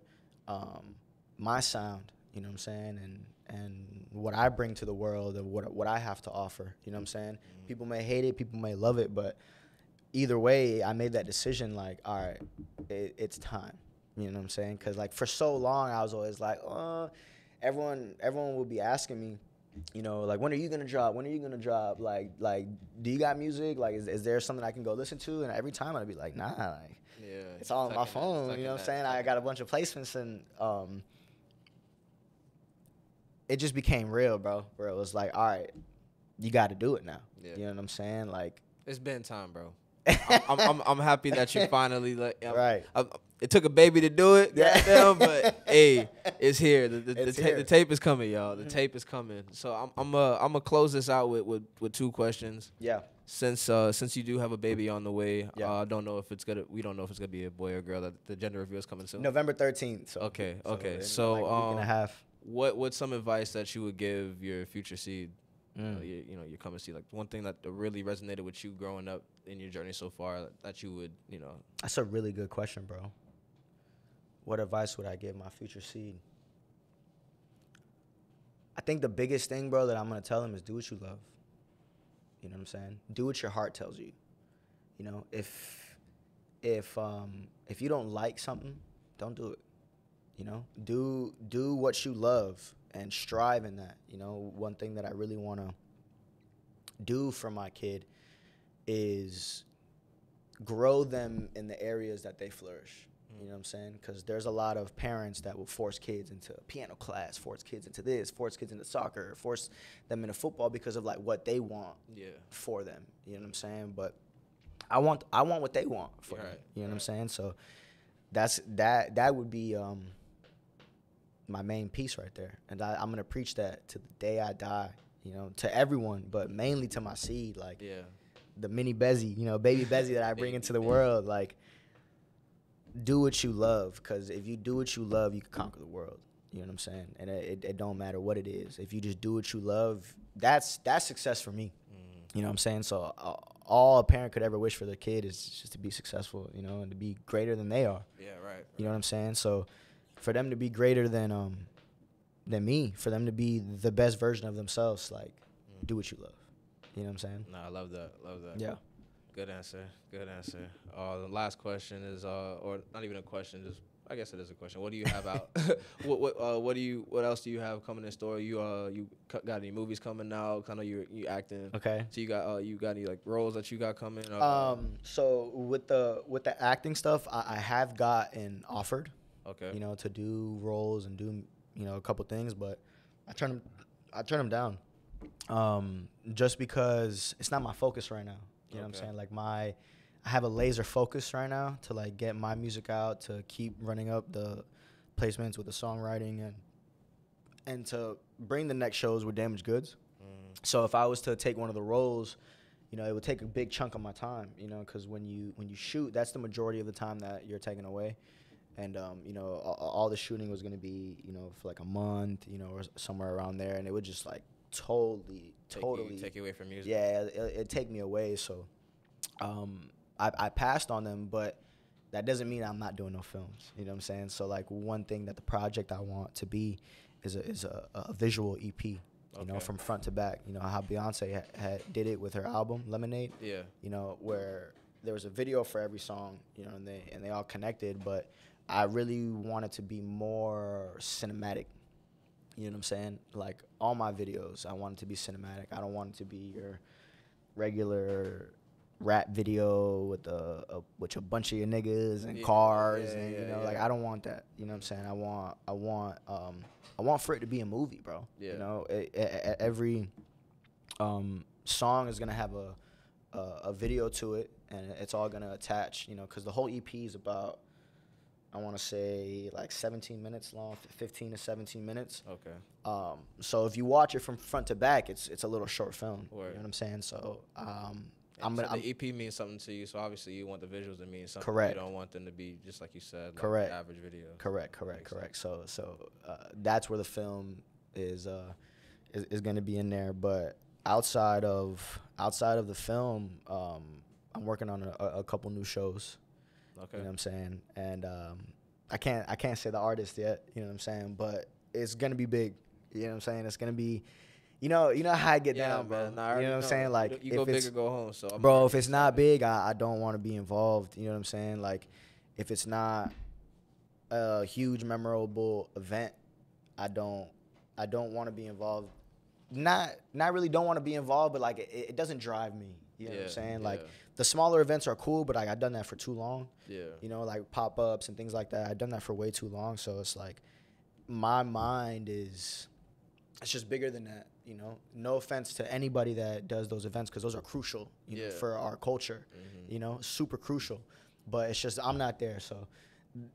my sound, you know what I'm saying, and what I bring to the world and what I have to offer. You know what I'm saying? Mm-hmm. People may hate it, people may love it, but either way, I made that decision like, all right, it's time. You know what I'm saying? Because like for so long, I was always like, everyone will be asking me, you know, like, when are you gonna drop? When are you gonna drop? Like, do you got music? Like, is there something I can go listen to? And every time I'd be like, nah, like, it's all on my phone. You know what I'm saying? I got a bunch of placements, and it just became real, bro. Where it was like, all right, you got to do it now. Yeah. You know what I'm saying? Like, it's been time, bro. I'm happy that you finally right. It took a baby to do it, goddamn, but hey, it's here. It's here. The tape is coming, y'all. The tape is coming. So I'm gonna close this out with 2 questions. Yeah. Since you do have a baby on the way, we don't know if it's gonna be a boy or girl. The gender reveal is coming soon. November 13th. So. Okay. So like a week and a half. What's some advice that you would give your future seed? Your coming seed, like one thing that really resonated with you growing up in your journey so far that you would, you know. That's a really good question, bro. What advice would I give my future seed? I think the biggest thing, bro, that I'm going to tell him is do what you love. You know what I'm saying? Do what your heart tells you. You know, if if you don't like something, don't do it. You know, do what you love and strive in that. You know, one thing that I really want to do for my kid is grow them in the areas that they flourish. You know what I'm saying? Because there's a lot of parents that will force kids into piano class, force kids into this, force kids into soccer, force them into football because of like what they want for them. You know what I'm saying? But I want what they want for them. You know what I'm saying? So that would be my main piece right there, and I'm gonna preach that to the day I die. You know, to everyone, but mainly to my seed, like the mini Bezi, you know, baby Bezi that I bring into the world, like. Do what you love, because if you do what you love, you can conquer the world. You know what I'm saying? And it don't matter what it is. If you just do what you love, that's success for me. You know what I'm saying? So all a parent could ever wish for their kid is just to be successful, you know, and to be greater than they are. Yeah, right. You know what I'm saying? So for them to be greater than me, for them to be the best version of themselves, like do what you love. You know what I'm saying? No, I love that. Yeah. Good answer. The last question is, or not even a question, just I guess it is a question. What do you have out? What else do you have coming in store? You got any movies coming out? I know you acting. Okay. So you got any like roles that you got coming? So with the acting stuff, I have gotten offered. Okay. You know, to do roles and do, you know, a couple things, but I turn them down. Just because it's not my focus right now. You know what I'm saying? Like I have a laser focus right now to like get my music out, to keep running up the placements with the songwriting and to bring the next shows with Damaged Goods. So if I was to take one of the roles, you know, it would take a big chunk of my time, you know, because when you shoot, that's the majority of the time that you're taking away. And, you know, all the shooting was going to be, you know, for like a month, you know, or somewhere around there. And it would just like totally take you away from music. Yeah, it'd take me away. So I passed on them, but that doesn't mean I'm not doing no films. You know what I'm saying? So like one thing that the project I want to be is a visual EP. You know, from front to back. You know how Beyonce did it with her album Lemonade. Yeah. You know, where there was a video for every song. You know, and they all connected. But I really want it to be more cinematic. You know what I'm saying? Like all my videos, I want it to be cinematic. I don't want it to be your regular rap video with a bunch of your niggas and cars and you know, like I don't want that. You know what I'm saying? I want for it to be a movie, bro. Yeah. You know, every song is gonna have a video to it, and it's all gonna attach. You know, because the whole EP is about, I want to say like 17 minutes long, 15 to 17 minutes. Okay. So if you watch it from front to back, it's a little short film. Word. You know what I'm saying? So the EP means something to you. So obviously you want the visuals to mean something. Correct. You don't want them to be just like you said, correct. Like average video. Correct. So that's where the film is going to be in there. But outside of the film, I'm working on a couple new shows. Okay. You know what I'm saying? And I can't say the artist yet, you know what I'm saying? But it's going to be big. You know what I'm saying? It's going to be, you know how I get down, bro. Man, you know what I'm saying? Like, you go big or go home. So bro, if it's not big, I don't want to be involved. You know what I'm saying? Like, if it's not a huge, memorable event, I don't want to be involved. Not really don't want to be involved, but like it doesn't drive me. You know what I'm saying? Like the smaller events are cool, but like I've done that for too long. Yeah. You know, like pop-ups and things like that. I've done that for way too long. So it's like my mind it's just bigger than that. You know, no offense to anybody that does those events, because those are crucial, you know, for our culture. You know, super crucial. But it's just I'm not there. So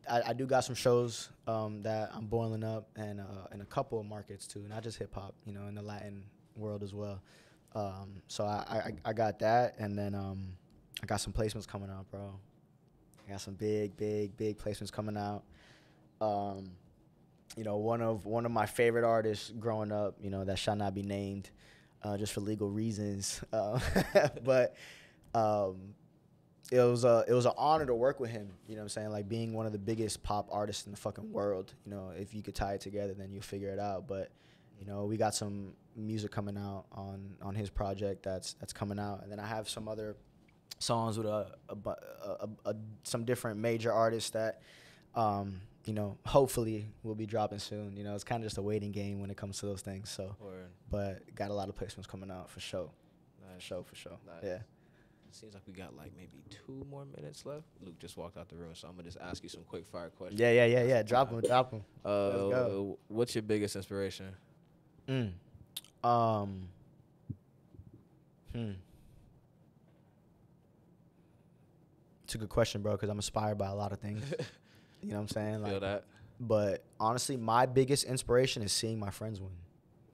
I do got some shows that I'm boiling up, and in a couple of markets too, not just hip hop. You know, in the Latin world as well. So I got that, and then I got some placements coming out, bro. I got some big placements coming out. You know, one of my favorite artists growing up, you know, that shall not be named, just for legal reasons. But it was an honor to work with him. You know what I'm saying? Like being one of the biggest pop artists in the fucking world. You know, if you could tie it together, then you'll figure it out. But you know, we got some music coming out on his project that's coming out, and then I have some other songs with some different major artists that, you know, hopefully will be dropping soon. You know, it's kind of just a waiting game when it comes to those things. So, but got a lot of placements coming out for sure. Nice. For sure. Nice. Yeah. Seems like we got like maybe 2 more minutes left. Luke just walked out the room, so I'm gonna just ask you some quick fire questions. Yeah. Drop them. Let's go. What's your biggest inspiration? It's a good question, bro, because I'm inspired by a lot of things. You know what I'm saying? Feel that. But honestly, my biggest inspiration is seeing my friends win.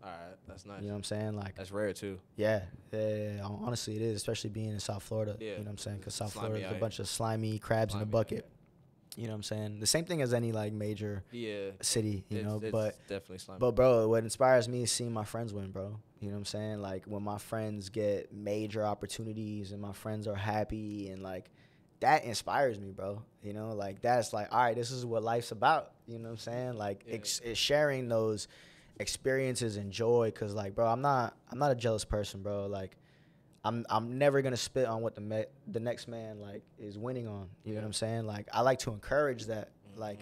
All right, that's nice. You know what I'm saying? Like, that's rare too. Yeah. Honestly, it is, especially being in South Florida. Yeah. You know what I'm saying? Because South Slimy Florida is a eye. bunch of slimy crabs in a bucket. You know what I'm saying? The same thing as any like major city, you know. It's but definitely slimy. But bro, what inspires me is seeing my friends win, bro. You know what I'm saying? Like when my friends get major opportunities and my friends are happy, and like that inspires me, bro. You know, like that's like, all right, this is what life's about. You know what I'm saying? Like it's sharing those experiences and joy, cause like, bro, I'm not a jealous person, bro. Like I'm never gonna spit on what the next man like is winning on. You know what I'm saying? Like I like to encourage that, like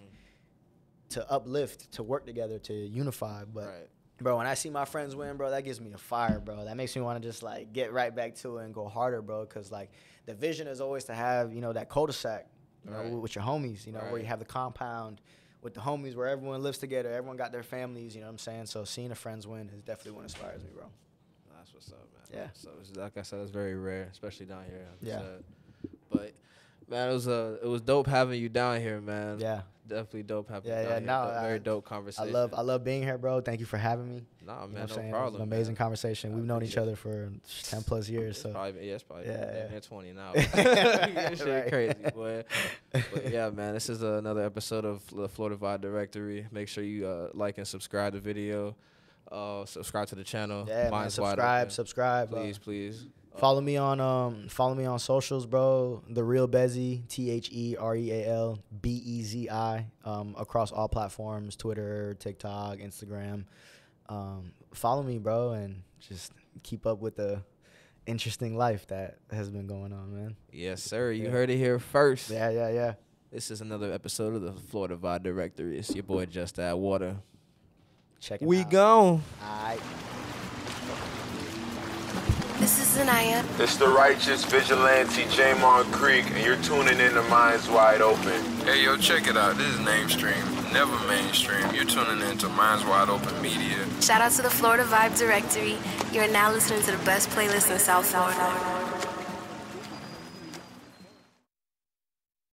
to uplift, to work together, to unify. But bro, when I see my friends win, bro, that gives me a fire, bro. That makes me want to just like get right back to it and go harder, bro. Cause like the vision is always to have, you know, that cul-de-sac, you know, with your homies, you know, where you have the compound with the homies where everyone lives together, everyone got their families, you know what I'm saying? So seeing the friends win is definitely what inspires me, bro. That's what's up, man. Yeah. So like I said, it's very rare, especially down here. Yeah. But man, it was dope having you down here, man. Yeah. Definitely dope having you Yeah. down here. Very dope conversation. I love being here, bro. Thank you for having me. Nah, You man, know no what I'm saying? problem. It was an amazing conversation. We've known each other for 10 plus years. So It's probably near 20 now. Shit crazy, boy. But yeah, man, this is another episode of the Florida Vibe Directory. Make sure you like and subscribe to the video. Subscribe to the channel. yeah, man, subscribe. Please. Follow me on socials, bro. The Real Bezi, TheReal Bezi, across all platforms: Twitter, TikTok, Instagram. Follow me, bro, and just keep up with the interesting life that has been going on, man. Yes, sir. You heard it here first. Yeah. This is another episode of the Florida Vibe Directory. It's your boy Just Add Water. Check it out. We gone. All right. This is Zanaya. It's the righteous vigilante Jamon Creek, and you're tuning in to Minds Wide Open. Hey, yo, check it out. This is Namestream, never mainstream. You're tuning in to Minds Wide Open Media. Shout out to the Florida Vibe Directory. You're now listening to the best playlist in South Florida.